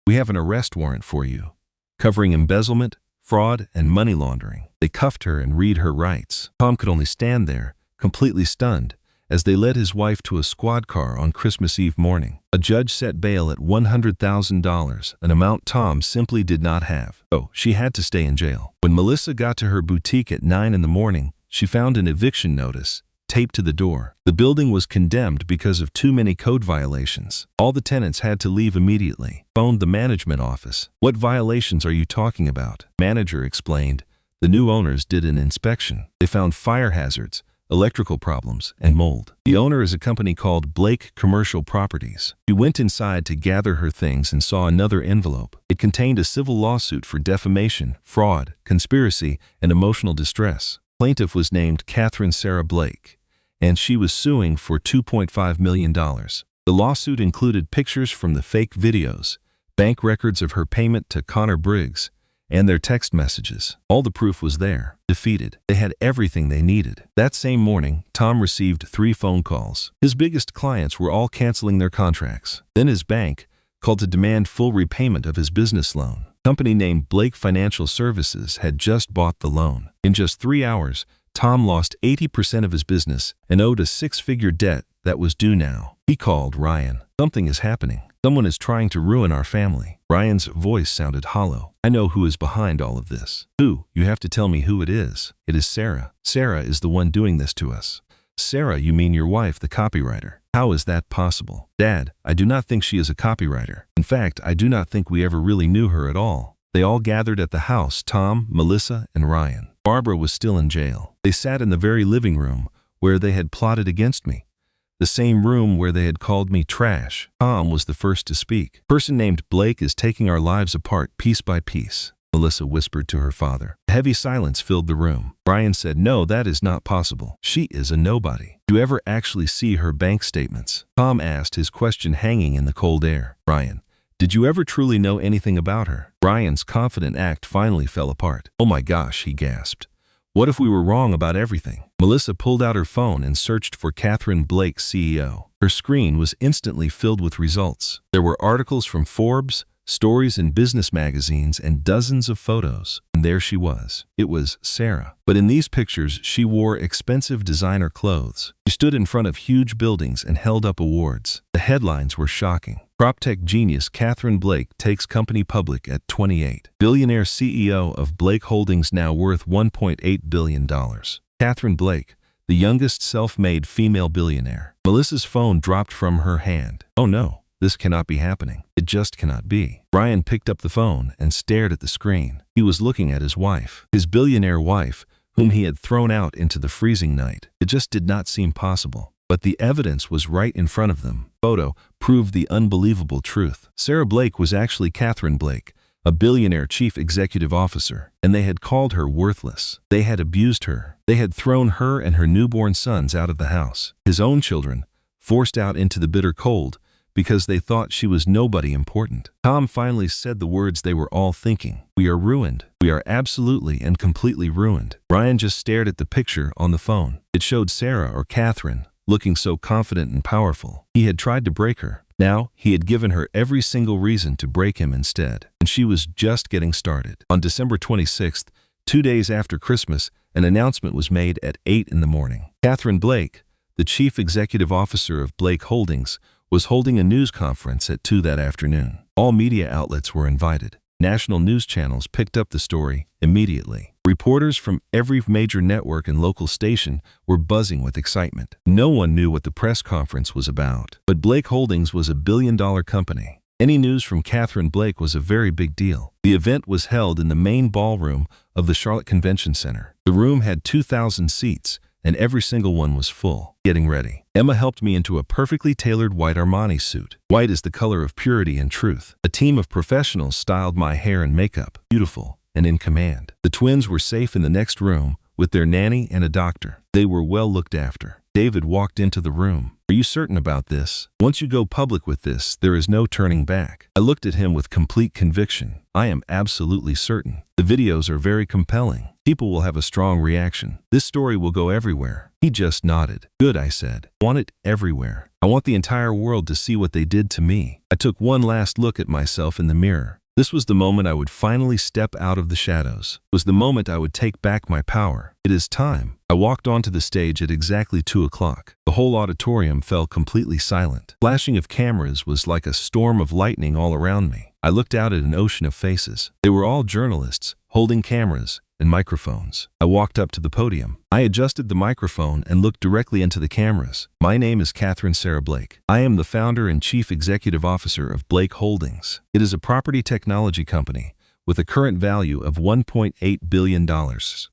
We have an arrest warrant for you, covering embezzlement, fraud, and money laundering. They cuffed her and read her rights. Tom could only stand there, completely stunned, as they led his wife to a squad car on Christmas Eve morning. A judge set bail at $100,000, an amount Tom simply did not have. Oh, she had to stay in jail. When Melissa got to her boutique at 9 in the morning, she found an eviction notice taped to the door. The building was condemned because of too many code violations. All the tenants had to leave immediately. Phoned the management office. What violations are you talking about? Manager explained. The new owners did an inspection. They found fire hazards, electrical problems, and mold. The owner is a company called Blake Commercial Properties. She went inside to gather her things and saw another envelope. It contained a civil lawsuit for defamation, fraud, conspiracy, and emotional distress. Plaintiff was named Catherine Sarah Blake, and she was suing for $2.5 million. The lawsuit included pictures from the fake videos, bank records of her payment to Connor Briggs, and their text messages. All the proof was there. Defeated. They had everything they needed. That same morning, Tom received 3 phone calls. His biggest clients were all canceling their contracts. Then his bank called to demand full repayment of his business loan. A company named Blake Financial Services had just bought the loan. In just 3 hours, Tom lost 80% of his business and owed a 6-figure debt that was due now. He called Ryan. Something is happening. Someone is trying to ruin our family. Ryan's voice sounded hollow. I know who is behind all of this. Who? You have to tell me who it is. It is Sarah. Sarah is the one doing this to us. Sarah, you mean your wife, the copywriter. How is that possible? Dad, I do not think she is a copywriter. In fact, I do not think we ever really knew her at all. They all gathered at the house, Tom, Melissa, and Ryan. Barbara was still in jail. They sat in the very living room where they had plotted against me. The same room where they had called me trash. Tom was the first to speak. A person named Blake is taking our lives apart piece by piece, Melissa whispered to her father. A heavy silence filled the room. Brian said, no, that is not possible. She is a nobody. Do you ever actually see her bank statements? Tom asked, his question hanging in the cold air. Brian, did you ever truly know anything about her? Brian's confident act finally fell apart. Oh my gosh, he gasped. What if we were wrong about everything? Melissa pulled out her phone and searched for Catherine Blake, CEO. Her screen was instantly filled with results. There were articles from Forbes, stories in business magazines, and dozens of photos. And there she was. It was Sarah. But in these pictures, she wore expensive designer clothes. She stood in front of huge buildings and held up awards. The headlines were shocking. PropTech genius Catherine Blake takes company public at 28. Billionaire CEO of Blake Holdings now worth $1.8 billion. Catherine Blake, the youngest self-made female billionaire. Melissa's phone dropped from her hand. Oh no, this cannot be happening. It just cannot be. Brian picked up the phone and stared at the screen. He was looking at his wife, his billionaire wife, whom he had thrown out into the freezing night. It just did not seem possible. But the evidence was right in front of them. Photo proved the unbelievable truth. Sarah Blake was actually Catherine Blake, a billionaire chief executive officer, and they had called her worthless. They had abused her. They had thrown her and her newborn sons out of the house. His own children, forced out into the bitter cold because they thought she was nobody important. Tom finally said the words they were all thinking. We are ruined. We are absolutely and completely ruined. Brian just stared at the picture on the phone. It showed Sarah, or Catherine, looking so confident and powerful. He had tried to break her. Now, he had given her every single reason to break him instead. And she was just getting started. On December 26th, 2 days after Christmas, an announcement was made at 8 in the morning. Catherine Blake, the chief executive officer of Blake Holdings, was holding a news conference at 2 that afternoon. All media outlets were invited. National news channels picked up the story immediately. Reporters from every major network and local station were buzzing with excitement. No one knew what the press conference was about, but Blake Holdings was a billion-dollar company. Any news from Catherine Blake was a very big deal. The event was held in the main ballroom of the Charlotte Convention Center. The room had 2,000 seats, and every single one was full. Getting ready. Emma helped me into a perfectly tailored white Armani suit. White is the color of purity and truth. A team of professionals styled my hair and makeup. Beautiful and in command. The twins were safe in the next room with their nanny and a doctor. They were well looked after. David walked into the room. Are you certain about this? Once you go public with this, there is no turning back. I looked at him with complete conviction. I am absolutely certain. The videos are very compelling. People will have a strong reaction. This story will go everywhere. He just nodded. Good, I said. I want it everywhere. I want the entire world to see what they did to me. I took one last look at myself in the mirror. This was the moment I would finally step out of the shadows. It was the moment I would take back my power. It is time. I walked onto the stage at exactly 2 o'clock. The whole auditorium fell completely silent. Flashing of cameras was like a storm of lightning all around me. I looked out at an ocean of faces. They were all journalists, holding cameras and microphones. I walked up to the podium. I adjusted the microphone and looked directly into the cameras. My name is Catherine Sarah Blake. I am the founder and chief executive officer of Blake Holdings. It is a property technology company with a current value of $1.8 billion.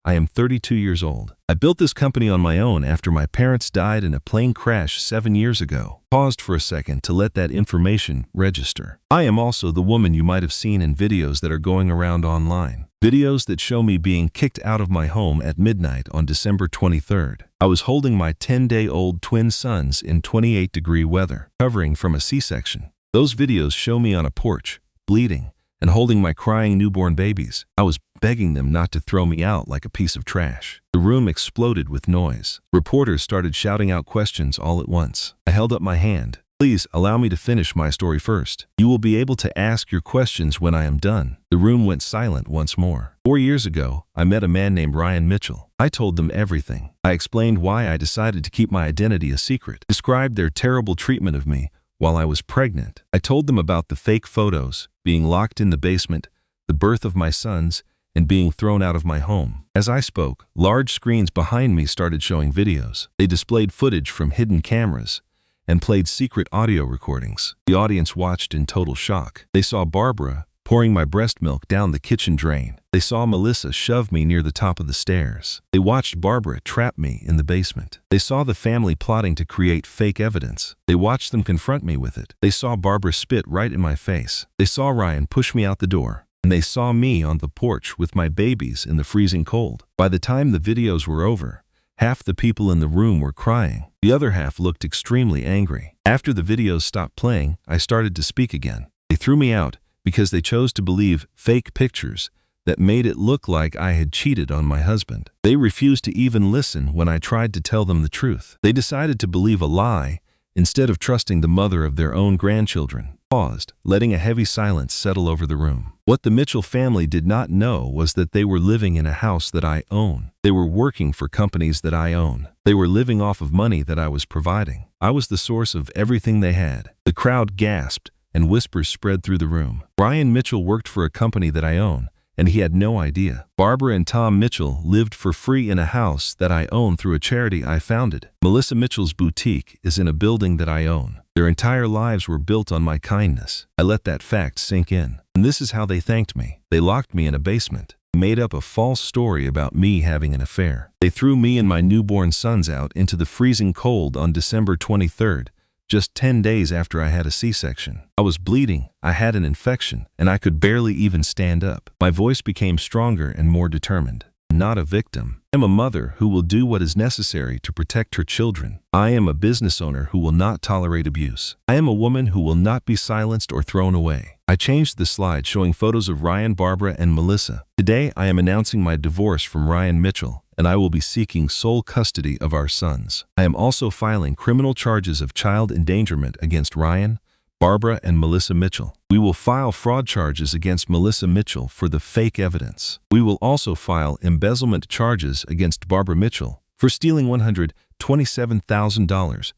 I am 32 years old. I built this company on my own after my parents died in a plane crash 7 years ago. Paused for a second to let that information register. I am also the woman you might have seen in videos that are going around online. Videos that show me being kicked out of my home at midnight on December 23rd. I was holding my 10-day-old twin sons in 28-degree weather, recovering from a C-section. Those videos show me on a porch, bleeding, and holding my crying newborn babies. I was begging them not to throw me out like a piece of trash. The room exploded with noise. Reporters started shouting out questions all at once. I held up my hand. Please allow me to finish my story first. You will be able to ask your questions when I am done. The room went silent once more. 4 years ago, I met a man named Ryan Mitchell. I told them everything. I explained why I decided to keep my identity a secret, described their terrible treatment of me while I was pregnant. I told them about the fake photos, being locked in the basement, the birth of my sons, and being thrown out of my home. As I spoke, large screens behind me started showing videos. They displayed footage from hidden cameras and played secret audio recordings. The audience watched in total shock. They saw Barbara pouring my breast milk down the kitchen drain. They saw Melissa shove me near the top of the stairs. They watched Barbara trap me in the basement. They saw the family plotting to create fake evidence. They watched them confront me with it. They saw Barbara spit right in my face. They saw Ryan push me out the door. And they saw me on the porch with my babies in the freezing cold. By the time the videos were over, half the people in the room were crying. The other half looked extremely angry. After the videos stopped playing, I started to speak again. They threw me out because they chose to believe fake pictures that made it look like I had cheated on my husband. They refused to even listen when I tried to tell them the truth. They decided to believe a lie instead of trusting the mother of their own grandchildren. Paused, letting a heavy silence settle over the room. What the Mitchell family did not know was that they were living in a house that I own. They were working for companies that I own. They were living off of money that I was providing. I was the source of everything they had. The crowd gasped, and whispers spread through the room. Ryan Mitchell worked for a company that I own, and he had no idea. Barbara and Tom Mitchell lived for free in a house that I own through a charity I founded. Melissa Mitchell's boutique is in a building that I own. Their entire lives were built on my kindness. I let that fact sink in. And this is how they thanked me. They locked me in a basement, made up a false story about me having an affair. They threw me and my newborn sons out into the freezing cold on December 23rd, just 10 days after I had a C-section. I was bleeding, I had an infection, and I could barely even stand up. My voice became stronger and more determined. Not a victim. I am a mother who will do what is necessary to protect her children. I am a business owner who will not tolerate abuse. I am a woman who will not be silenced or thrown away. I changed the slide showing photos of Ryan, Barbara, and Melissa. Today, I am announcing my divorce from Ryan Mitchell, and I will be seeking sole custody of our sons. I am also filing criminal charges of child endangerment against Ryan, Barbara, and Melissa Mitchell. We will file fraud charges against Melissa Mitchell for the fake evidence. We will also file embezzlement charges against Barbara Mitchell for stealing $127,000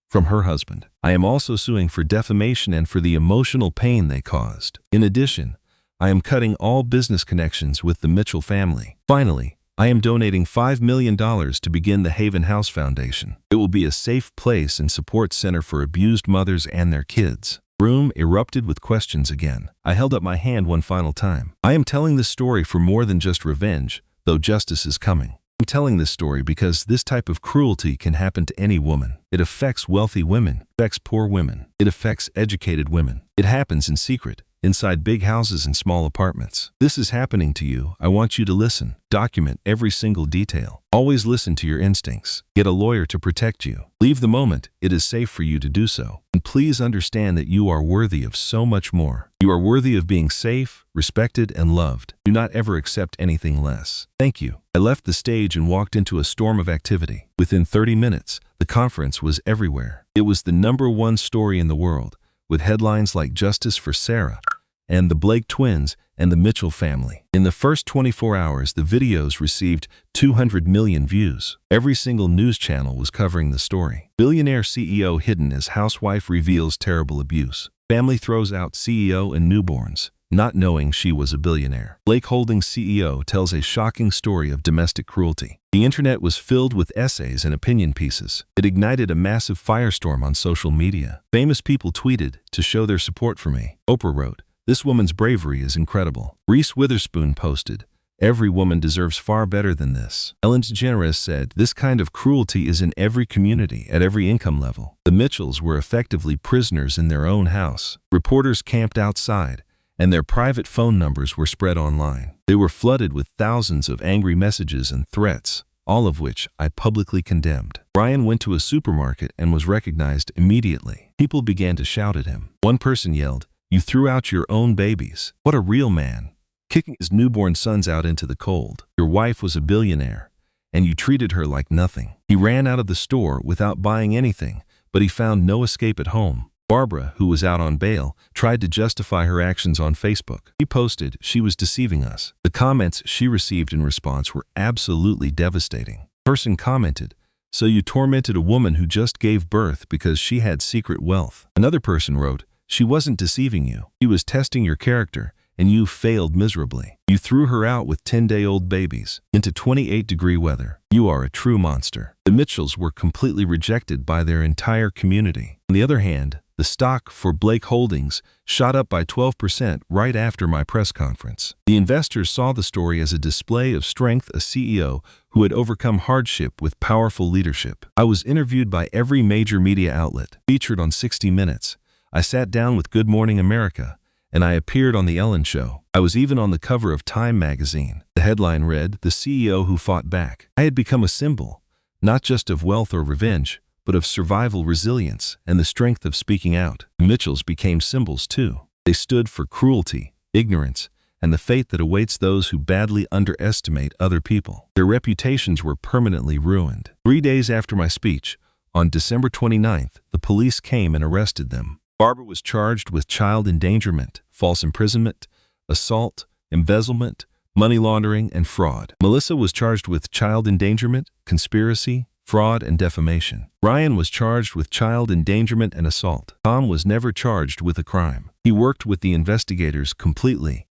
from her husband. I am also suing for defamation and for the emotional pain they caused. In addition, I am cutting all business connections with the Mitchell family. Finally, I am donating $5 million to begin the Haven House Foundation. It will be a safe place and support center for abused mothers and their kids. Room erupted with questions again. I held up my hand one final time. I am telling this story for more than just revenge, though justice is coming. I'm telling this story because this type of cruelty can happen to any woman. It affects wealthy women, affects poor women. It affects educated women. It happens in secret, inside big houses and small apartments. This is happening to you. I want you to listen. Document every single detail. Always listen to your instincts. Get a lawyer to protect you. Leave the moment it is safe for you to do so. And please understand that you are worthy of so much more. You are worthy of being safe, respected, and loved. Do not ever accept anything less. Thank you. I left the stage and walked into a storm of activity. Within 30 minutes, the conference was everywhere. It was the #1 story in the world, with headlines like Justice for Sarah and the Blake twins and the Mitchell family. In the first 24 hours, the videos received 200 million views. Every single news channel was covering the story. Billionaire CEO hidden as housewife reveals terrible abuse. Family throws out CEO and newborns, not knowing she was a billionaire. Blake Holdings CEO tells a shocking story of domestic cruelty. The internet was filled with essays and opinion pieces. It ignited a massive firestorm on social media. Famous people tweeted to show their support for me. Oprah wrote, "This woman's bravery is incredible." Reese Witherspoon posted, "Every woman deserves far better than this." Ellen DeGeneres said, "This kind of cruelty is in every community, at every income level." The Mitchells were effectively prisoners in their own house. Reporters camped outside, and their private phone numbers were spread online. They were flooded with thousands of angry messages and threats, all of which I publicly condemned. Ryan went to a supermarket and was recognized immediately. People began to shout at him. One person yelled, "You threw out your own babies. What a real man," kicking his newborn sons out into the cold. "Your wife was a billionaire, and you treated her like nothing." He ran out of the store without buying anything, but he found no escape at home. Barbara, who was out on bail, tried to justify her actions on Facebook. He posted, "She was deceiving us." The comments she received in response were absolutely devastating. A person commented, "So you tormented a woman who just gave birth because she had secret wealth." Another person wrote, "She wasn't deceiving you. She was testing your character, and you failed miserably. You threw her out with 10-day-old babies into 28-degree weather. You are a true monster." The Mitchells were completely rejected by their entire community. On the other hand, the stock for Blake Holdings shot up by 12% right after my press conference. The investors saw the story as a display of strength, a CEO who had overcome hardship with powerful leadership. I was interviewed by every major media outlet, featured on 60 Minutes. I sat down with Good Morning America, and I appeared on The Ellen Show. I was even on the cover of Time magazine. The headline read, "The CEO Who Fought Back." I had become a symbol, not just of wealth or revenge, but of survival, resilience, and the strength of speaking out. The Mitchells became symbols too. They stood for cruelty, ignorance, and the fate that awaits those who badly underestimate other people. Their reputations were permanently ruined. 3 days after my speech, On December 29th, the police came and arrested them. Barbara was charged with child endangerment, false imprisonment, assault, embezzlement, money laundering, and fraud. Melissa was charged with child endangerment, conspiracy, fraud, and defamation. Ryan was charged with child endangerment and assault. Tom was never charged with a crime. He worked with the investigators completely,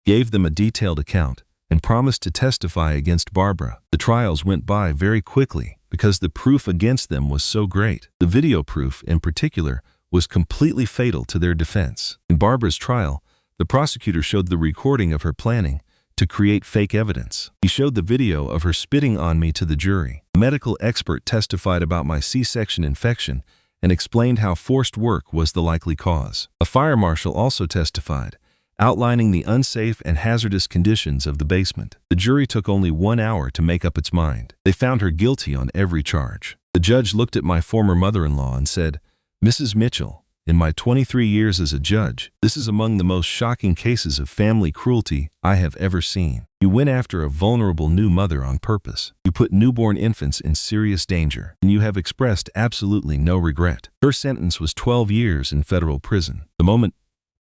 gave them a detailed account, and promised to testify against Barbara. The trials went by very quickly because the proof against them was so great. The video proof, in particular, was completely fatal to their defense. In Barbara's trial, the prosecutor showed the recording of her planning to create fake evidence. He showed the video of her spitting on me to the jury. A medical expert testified about my C-section infection and explained how forced work was the likely cause. A fire marshal also testified, outlining the unsafe and hazardous conditions of the basement. The jury took only 1 hour to make up its mind. They found her guilty on every charge. The judge looked at my former mother-in-law and said, "Mrs. Mitchell, in my 23 years as a judge, this is among the most shocking cases of family cruelty I have ever seen. You went after a vulnerable new mother on purpose. You put newborn infants in serious danger, and you have expressed absolutely no regret." Her sentence was 12 years in federal prison. The moment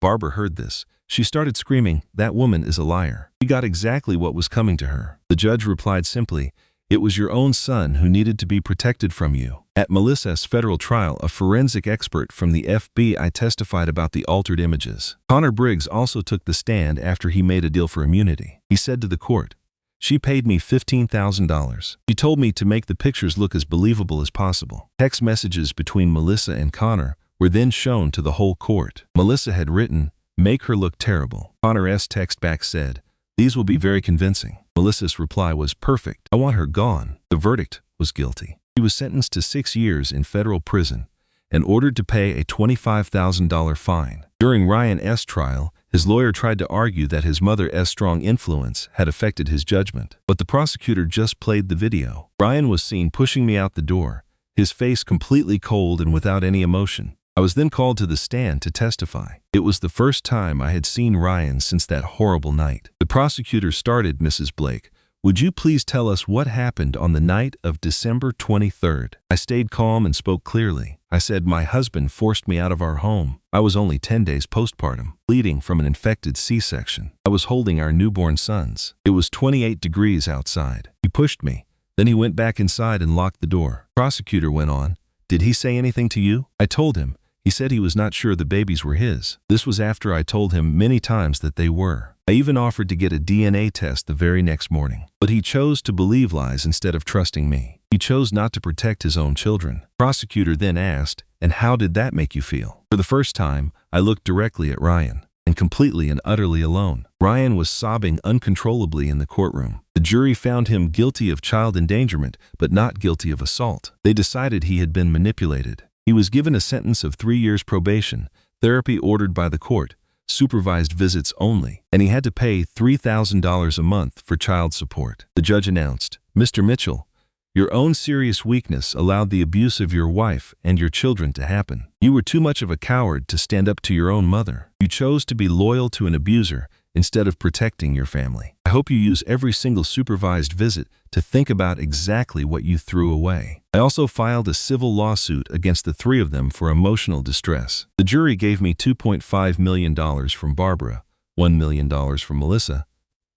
Barbara heard this, she started screaming, "That woman is a liar." She got exactly what was coming to her. The judge replied simply, "It was your own son who needed to be protected from you." At Melissa's federal trial, a forensic expert from the FBI testified about the altered images. Connor Briggs also took the stand after he made a deal for immunity. He said to the court, "She paid me $15,000. She told me to make the pictures look as believable as possible." Text messages between Melissa and Connor were then shown to the whole court. Melissa had written, "Make her look terrible." Connor's text back said, "These will be very convincing." Melissa's reply was, "Perfect. I want her gone." The verdict was guilty. She was sentenced to 6 years in federal prison and ordered to pay a $25,000 fine. During Ryan's trial, his lawyer tried to argue that his mother's strong influence had affected his judgment, but the prosecutor just played the video. Ryan was seen pushing me out the door, his face completely cold and without any emotion. I was then called to the stand to testify. It was the first time I had seen Ryan since that horrible night. The prosecutor started, "Mrs. Blake, would you please tell us what happened on the night of December 23rd? I stayed calm and spoke clearly. I said my husband forced me out of our home. I was only 10 days postpartum, bleeding from an infected C-section. I was holding our newborn sons. It was 28 degrees outside. He pushed me. Then he went back inside and locked the door." Prosecutor went on, "Did he say anything to you?" I told him. He said he was not sure the babies were his. This was after I told him many times that they were. I even offered to get a DNA test the very next morning. But he chose to believe lies instead of trusting me. He chose not to protect his own children. Prosecutor then asked, "And how did that make you feel?" For the first time, I looked directly at Ryan, and completely and utterly alone. Ryan was sobbing uncontrollably in the courtroom. The jury found him guilty of child endangerment, but not guilty of assault. They decided he had been manipulated. He was given a sentence of 3 years probation, therapy ordered by the court, supervised visits only, and he had to pay $3,000 a month for child support. The judge announced, "Mr. Mitchell, your own serious weakness allowed the abuse of your wife and your children to happen. You were too much of a coward to stand up to your own mother. You chose to be loyal to an abuser instead of protecting your family. I hope you use every single supervised visit to think about exactly what you threw away." I also filed a civil lawsuit against the 3 of them for emotional distress. The jury gave me $2.5 million from Barbara, $1 million from Melissa,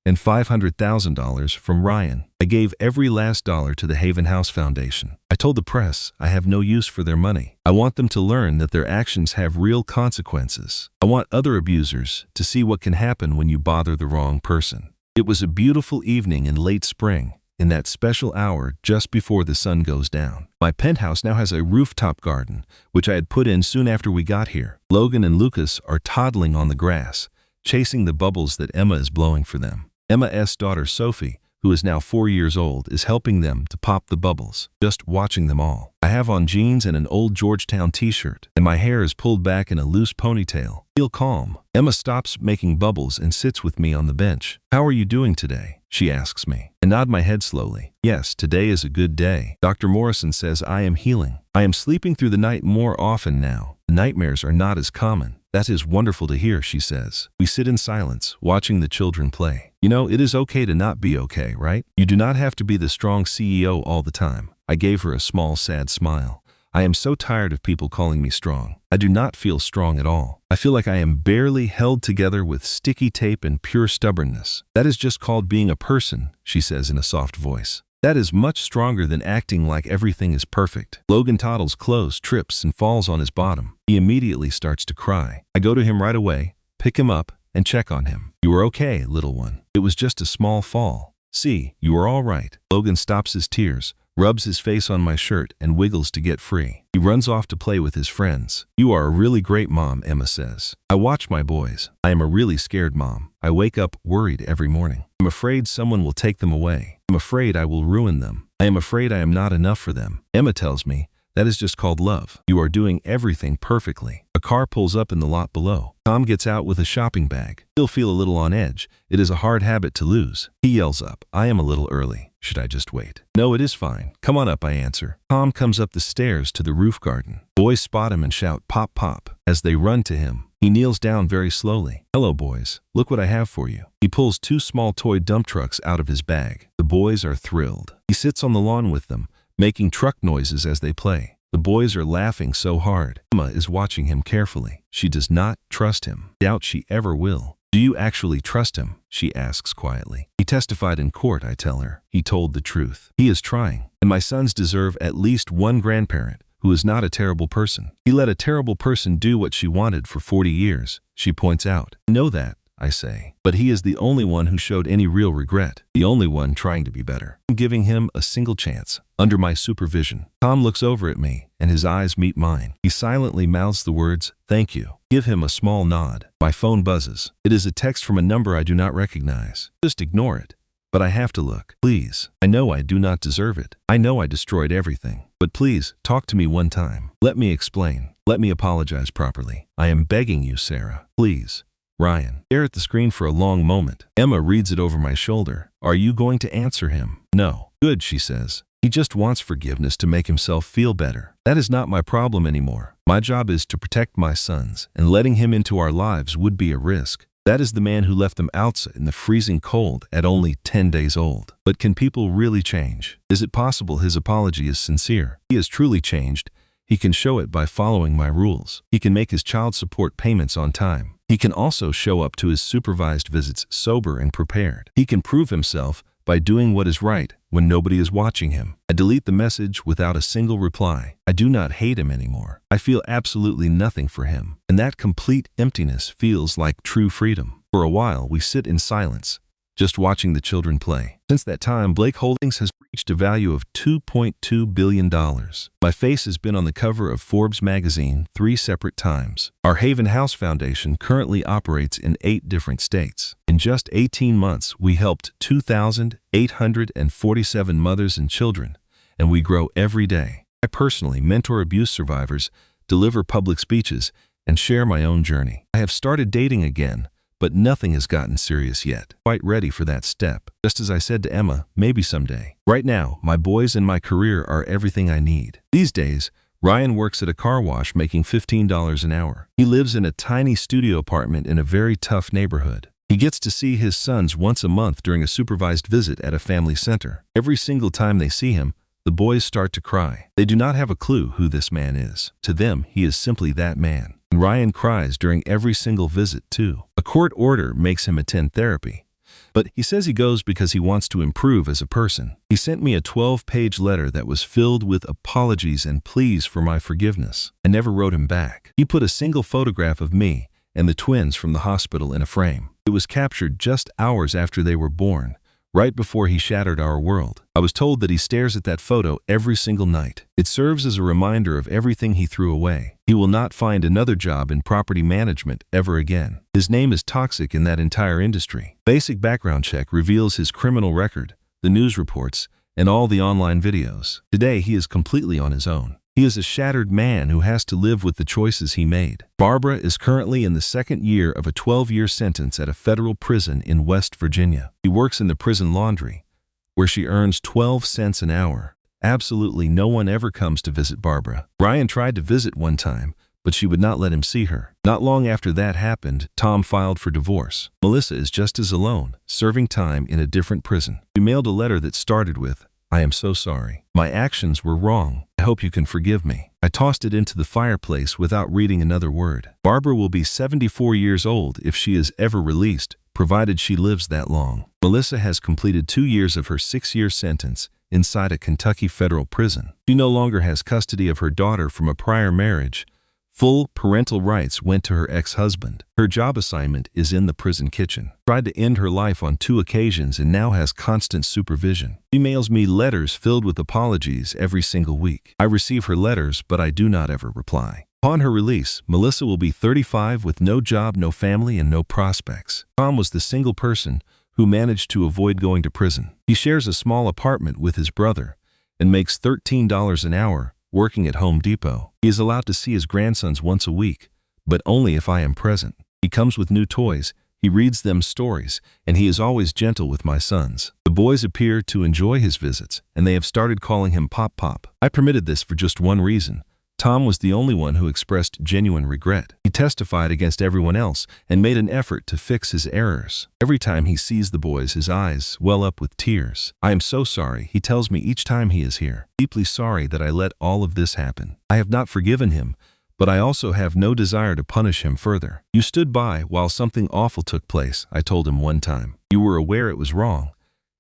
and $500,000 from Ryan. I gave every last dollar to the Haven House Foundation. I told the press I have no use for their money. I want them to learn that their actions have real consequences. I want other abusers to see what can happen when you bother the wrong person. It was a beautiful evening in late spring, in that special hour just before the sun goes down. My penthouse now has a rooftop garden, which I had put in soon after we got here. Logan and Lucas are toddling on the grass, chasing the bubbles that Emma is blowing for them. Emma's daughter Sophie, who is now 4 years old, is helping them to pop the bubbles, just watching them all. I have on jeans and an old Georgetown t-shirt, and my hair is pulled back in a loose ponytail. Feel calm. Emma stops making bubbles and sits with me on the bench. "How are you doing today?" she asks me. I nod my head slowly. "Yes, today is a good day. Dr. Morrison says I am healing. I am sleeping through the night more often now. The nightmares are not as common." "That is wonderful to hear," she says. We sit in silence, watching the children play. "You know, it is okay to not be okay, right? You do not have to be the strong CEO all the time." I gave her a small, sad smile. I am so tired of people calling me strong. I do not feel strong at all. I feel like I am barely held together with sticky tape and pure stubbornness. That is just called being a person, she says in a soft voice. That is much stronger than acting like everything is perfect. Logan toddles close, trips, and falls on his bottom. He immediately starts to cry. I go to him right away, pick him up, and check on him. You are okay, little one. It was just a small fall. See, you are all right. Logan stops his tears, rubs his face on my shirt, and wiggles to get free. He runs off to play with his friends. You are a really great mom, Emma says. I watch my boys. I am a really scared mom. I wake up worried every morning. I'm afraid someone will take them away. I'm afraid I will ruin them. I am afraid I am not enough for them. Emma tells me, that is just called love. You are doing everything perfectly. A car pulls up in the lot below. Tom gets out with a shopping bag. He'll feel a little on edge. It is a hard habit to lose. He yells up, I am a little early. Should I just wait? No, it is fine. Come on up, I answer. Tom comes up the stairs to the roof garden. Boys spot him and shout, pop, pop. As they run to him, he kneels down very slowly. Hello, boys. Look what I have for you. He pulls 2 small toy dump trucks out of his bag. The boys are thrilled. He sits on the lawn with them, making truck noises as they play. The boys are laughing so hard. Emma is watching him carefully. She does not trust him. Doubt she ever will. Do you actually trust him? She asks quietly. He testified in court, I tell her. He told the truth. He is trying. And my sons deserve at least one grandparent who is not a terrible person. He let a terrible person do what she wanted for 40 years, she points out. I know that, I say. But he is the only one who showed any real regret. The only one trying to be better. I'm giving him a single chance. Under my supervision. Tom looks over at me, and his eyes meet mine. He silently mouths the words, thank you. Give him a small nod. My phone buzzes. It is a text from a number I do not recognize. Just ignore it. But I have to look. Please. I know I do not deserve it. I know I destroyed everything. But please, talk to me one time. Let me explain. Let me apologize properly. I am begging you, Sarah. Please. Ryan. Stare at the screen for a long moment. Emma reads it over my shoulder. Are you going to answer him? No. Good, she says. He just wants forgiveness to make himself feel better. That is not my problem anymore. My job is to protect my sons, and letting him into our lives would be a risk. That is the man who left them outside in the freezing cold at only 10 days old. But can people really change? Is it possible his apology is sincere? He has truly changed. He can show it by following my rules. He can make his child support payments on time. He can also show up to his supervised visits sober and prepared. He can prove himself by doing what is right when nobody is watching him. I delete the message without a single reply. I do not hate him anymore. I feel absolutely nothing for him. And that complete emptiness feels like true freedom. For a while, we sit in silence, just watching the children play. Since that time, Blake Holdings has reached a value of $2.2 billion. My face has been on the cover of Forbes magazine 3 separate times. Our Haven House Foundation currently operates in 8 different states. In just 18 months, we helped 2,847 mothers and children, and we grow every day. I personally mentor abuse survivors, deliver public speeches, and share my own journey. I have started dating again, but nothing has gotten serious yet. Quite ready for that step. Just as I said to Emma, maybe someday. Right now, my boys and my career are everything I need. These days, Ryan works at a car wash making $15 an hour. He lives in a tiny studio apartment in a very tough neighborhood. He gets to see his sons once a month during a supervised visit at a family center. Every single time they see him, the boys start to cry. They do not have a clue who this man is. To them, he is simply that man. And Ryan cries during every single visit, too. A court order makes him attend therapy. But he says he goes because he wants to improve as a person. He sent me a 12-page letter that was filled with apologies and pleas for my forgiveness. I never wrote him back. He put a single photograph of me and the twins from the hospital in a frame. It was captured just hours after they were born, right before he shattered our world. I was told that he stares at that photo every single night. It serves as a reminder of everything he threw away. He will not find another job in property management ever again. His name is toxic in that entire industry. Basic background check reveals his criminal record, the news reports, and all the online videos. Today, he is completely on his own. He is a shattered man who has to live with the choices he made. Barbara is currently in the 2nd year of a 12-year sentence at a federal prison in West Virginia. He works in the prison laundry, where she earns 12 cents an hour. Absolutely no one ever comes to visit Barbara. Ryan tried to visit one time, but she would not let him see her. Not long after that happened, Tom filed for divorce. Melissa is just as alone, serving time in a different prison. We mailed a letter that started with, I am so sorry. My actions were wrong. I hope you can forgive me. I tossed it into the fireplace without reading another word. Barbara will be 74 years old if she is ever released, provided she lives that long. Melissa has completed 2 years of her 6-year sentence inside a Kentucky federal prison. She no longer has custody of her daughter from a prior marriage. Full parental rights went to her ex-husband. Her job assignment is in the prison kitchen. Tried to end her life on 2 occasions and now has constant supervision. She mails me letters filled with apologies every single week. I receive her letters, but I do not ever reply. Upon her release, Melissa will be 35 with no job, no family, and no prospects. Tom was the single person who managed to avoid going to prison. He shares a small apartment with his brother and makes $13 an hour working at Home Depot. He is allowed to see his grandsons once a week, but only if I am present. He comes with new toys, he reads them stories, and he is always gentle with my sons. The boys appear to enjoy his visits, and they have started calling him Pop Pop. I permitted this for just one reason. Tom was the only one who expressed genuine regret. He testified against everyone else and made an effort to fix his errors. Every time he sees the boys, his eyes well up with tears. I am so sorry, he tells me each time he is here. Deeply sorry that I let all of this happen. I have not forgiven him, but I also have no desire to punish him further. You stood by while something awful took place, I told him one time. You were aware it was wrong,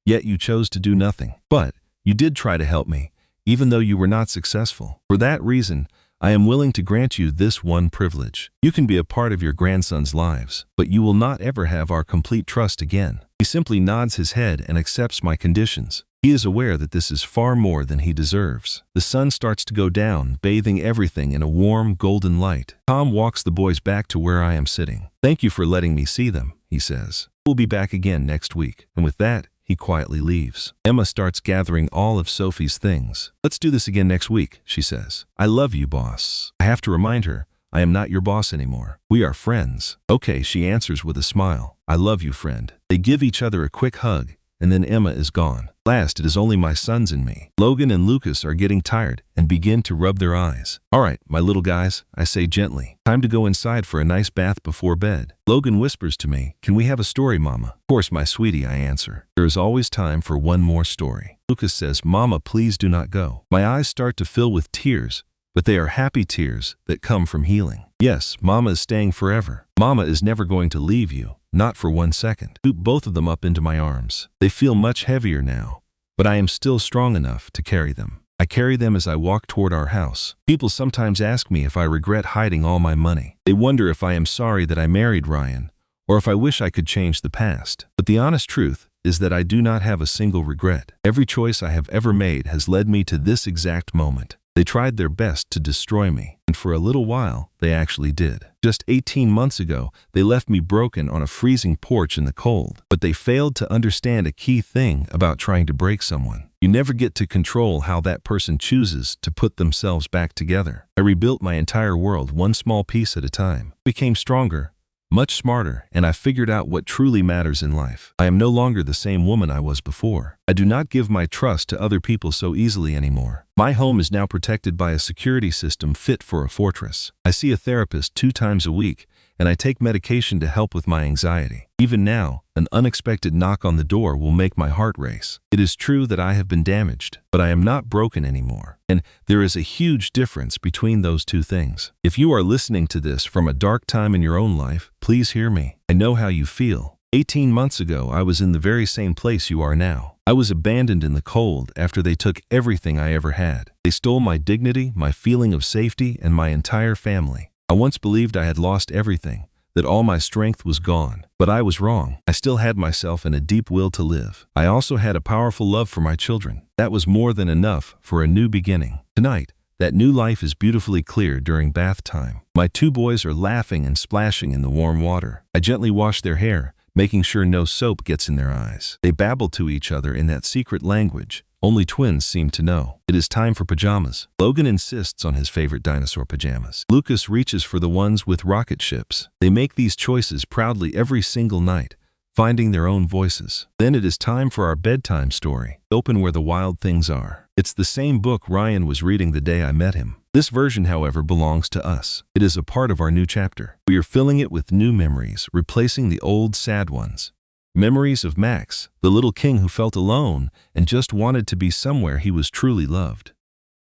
yet you chose to do nothing. But you did try to help me, even though you were not successful. For that reason, I am willing to grant you this one privilege. You can be a part of your grandsons' lives, but you will not ever have our complete trust again. He simply nods his head and accepts my conditions. He is aware that this is far more than he deserves. The sun starts to go down, bathing everything in a warm, golden light. Tom walks the boys back to where I am sitting. Thank you for letting me see them, he says. We'll be back again next week. And with that, he quietly leaves. Emma starts gathering all of Sophie's things. Let's do this again next week, she says. I love you, boss. I have to remind her, I am not your boss anymore. We are friends. Okay, she answers with a smile. I love you, friend. They give each other a quick hug, and then Emma is gone. Last, it is only my sons and me. Logan and Lucas are getting tired and begin to rub their eyes. All right, my little guys, I say gently. Time to go inside for a nice bath before bed. Logan whispers to me, can we have a story, Mama? Of course, my sweetie, I answer. There is always time for one more story. Lucas says, Mama, please do not go. My eyes start to fill with tears, but they are happy tears that come from healing. Yes, Mama is staying forever. Mama is never going to leave you. Not for 1 second. Scoop both of them up into my arms. They feel much heavier now, but I am still strong enough to carry them. I carry them as I walk toward our house. People sometimes ask me if I regret hiding all my money. They wonder if I am sorry that I married Ryan, or if I wish I could change the past. But the honest truth is that I do not have a single regret. Every choice I have ever made has led me to this exact moment. They tried their best to destroy me, and for a little while, they actually did. Just 18 months ago, they left me broken on a freezing porch in the cold, but they failed to understand a key thing about trying to break someone. You never get to control how that person chooses to put themselves back together. I rebuilt my entire world one small piece at a time, became stronger, much smarter, and I figured out what truly matters in life. I am no longer the same woman I was before. I do not give my trust to other people so easily anymore. My home is now protected by a security system fit for a fortress. I see a therapist 2 times a week, and I take medication to help with my anxiety. Even now, an unexpected knock on the door will make my heart race. It is true that I have been damaged, but I am not broken anymore. And there is a huge difference between those two things. If you are listening to this from a dark time in your own life, please hear me. I know how you feel. 18 months ago, I was in the very same place you are now. I was abandoned in the cold after they took everything I ever had. They stole my dignity, my feeling of safety, and my entire family. I once believed I had lost everything, that all my strength was gone. But I was wrong. I still had myself and a deep will to live. I also had a powerful love for my children. That was more than enough for a new beginning. Tonight, that new life is beautifully clear during bath time. My 2 boys are laughing and splashing in the warm water. I gently wash their hair, making sure no soap gets in their eyes. They babble to each other in that secret language only twins seem to know. It is time for pajamas. Logan insists on his favorite dinosaur pajamas. Lucas reaches for the ones with rocket ships. They make these choices proudly every single night, finding their own voices. Then it is time for our bedtime story. Open where the wild things are. It's the same book Ryan was reading the day I met him. This version, however, belongs to us. It is a part of our new chapter. We are filling it with new memories, replacing the old sad ones. Memories of Max, the little king who felt alone and just wanted to be somewhere he was truly loved.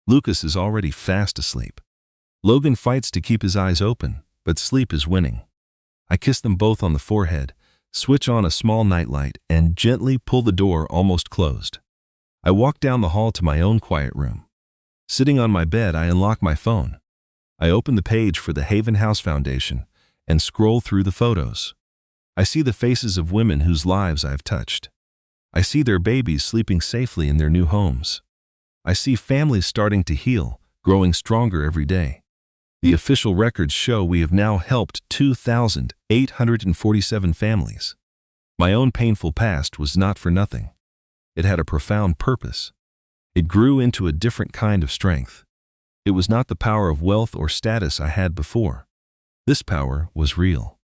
Lucas is already fast asleep. Logan fights to keep his eyes open, but sleep is winning. I kiss them both on the forehead, switch on a small nightlight, and gently pull the door almost closed. I walk down the hall to my own quiet room. Sitting on my bed, I unlock my phone. I open the page for the Haven House Foundation and scroll through the photos. I see the faces of women whose lives I've touched. I see their babies sleeping safely in their new homes. I see families starting to heal, growing stronger every day. The official records show we have now helped 2,847 families. My own painful past was not for nothing. It had a profound purpose. It grew into a different kind of strength. It was not the power of wealth or status I had before. This power was real.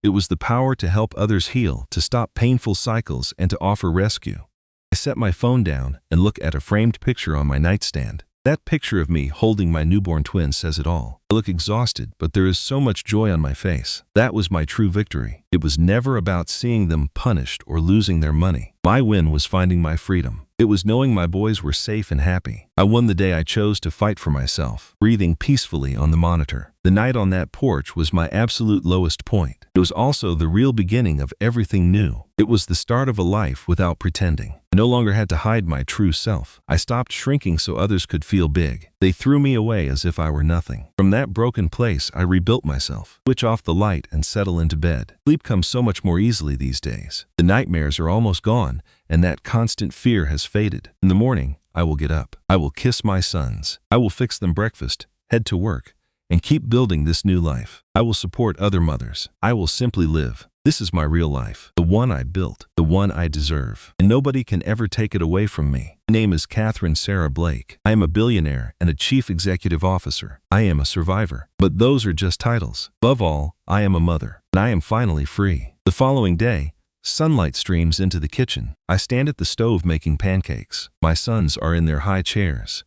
It was the power to help others heal, to stop painful cycles, and to offer rescue. I set my phone down and look at a framed picture on my nightstand. That picture of me holding my newborn twin says it all. I look exhausted, but there is so much joy on my face. That was my true victory. It was never about seeing them punished or losing their money. My win was finding my freedom. It was knowing my boys were safe and happy. I won the day I chose to fight for myself, breathing peacefully on the monitor. The night on that porch was my absolute lowest point. It was also the real beginning of everything new. It was the start of a life without pretending. I no longer had to hide my true self. I stopped shrinking so others could feel big. They threw me away as if I were nothing. From that broken place, I rebuilt myself. Switch off the light and settle into bed. Sleep comes so much more easily these days. The nightmares are almost gone, and that constant fear has faded. In the morning, I will get up. I will kiss my sons. I will fix them breakfast, head to work, and keep building this new life. I will support other mothers. I will simply live. This is my real life, the one I built, the one I deserve, and nobody can ever take it away from me. My name is Catherine Sarah Blake. I am a billionaire and a chief executive officer. I am a survivor. But those are just titles. Above all, I am a mother, and I am finally free. The following day, sunlight streams into the kitchen. I stand at the stove making pancakes. My sons are in their high chairs,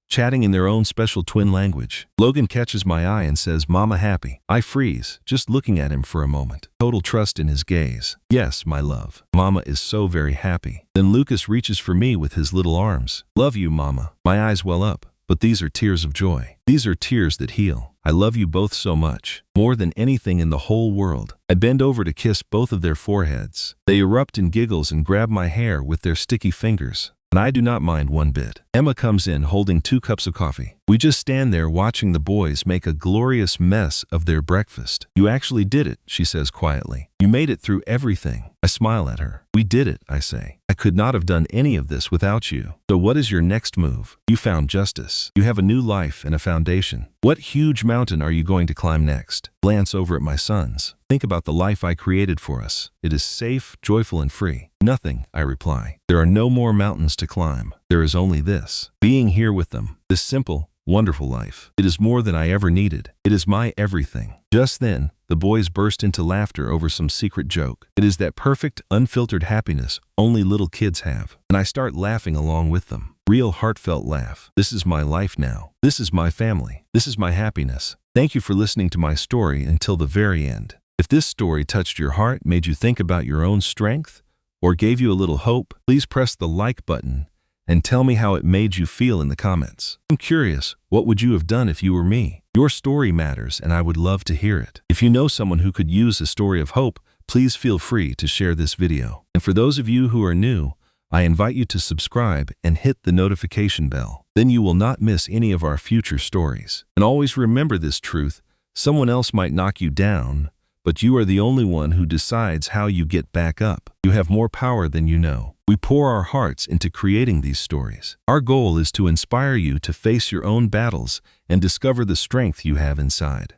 chatting in their own special twin language. Logan catches my eye and says, "Mama, happy?" I freeze, just looking at him for a moment. Total trust in his gaze. "Yes, my love. Mama is so very happy." Then Lucas reaches for me with his little arms. "Love you, Mama." My eyes well up, but these are tears of joy. These are tears that heal. I love you both so much, more than anything in the whole world. I bend over to kiss both of their foreheads. They erupt in giggles and grab my hair with their sticky fingers. And I do not mind one bit. Emma comes in holding 2 cups of coffee. We just stand there watching the boys make a glorious mess of their breakfast. "You actually did it," she says quietly. "You made it through everything." I smile at her. "We did it," I say. "I could not have done any of this without you. So what is your next move? You found justice. You have a new life and a foundation. What huge mountain are you going to climb next?" Glance over at my sons. "Think about the life I created for us. It is safe, joyful, and free." "Nothing," I reply. "There are no more mountains to climb. There is only this. Being here with them. This simple, wonderful life. It is more than I ever needed. It is my everything." Just then, the boys burst into laughter over some secret joke. It is that perfect, unfiltered happiness only little kids have. And I start laughing along with them. Real heartfelt laugh. This is my life now. This is my family. This is my happiness. Thank you for listening to my story until the very end. If this story touched your heart, made you think about your own strength, or gave you a little hope, please press the like button and tell me how it made you feel in the comments. I'm curious, what would you have done if you were me? Your story matters, and I would love to hear it. If you know someone who could use a story of hope, please feel free to share this video. And for those of you who are new, I invite you to subscribe and hit the notification bell. Then you will not miss any of our future stories. And always remember this truth: someone else might knock you down, but you are the only one who decides how you get back up. You have more power than you know. We pour our hearts into creating these stories. Our goal is to inspire you to face your own battles and discover the strength you have inside.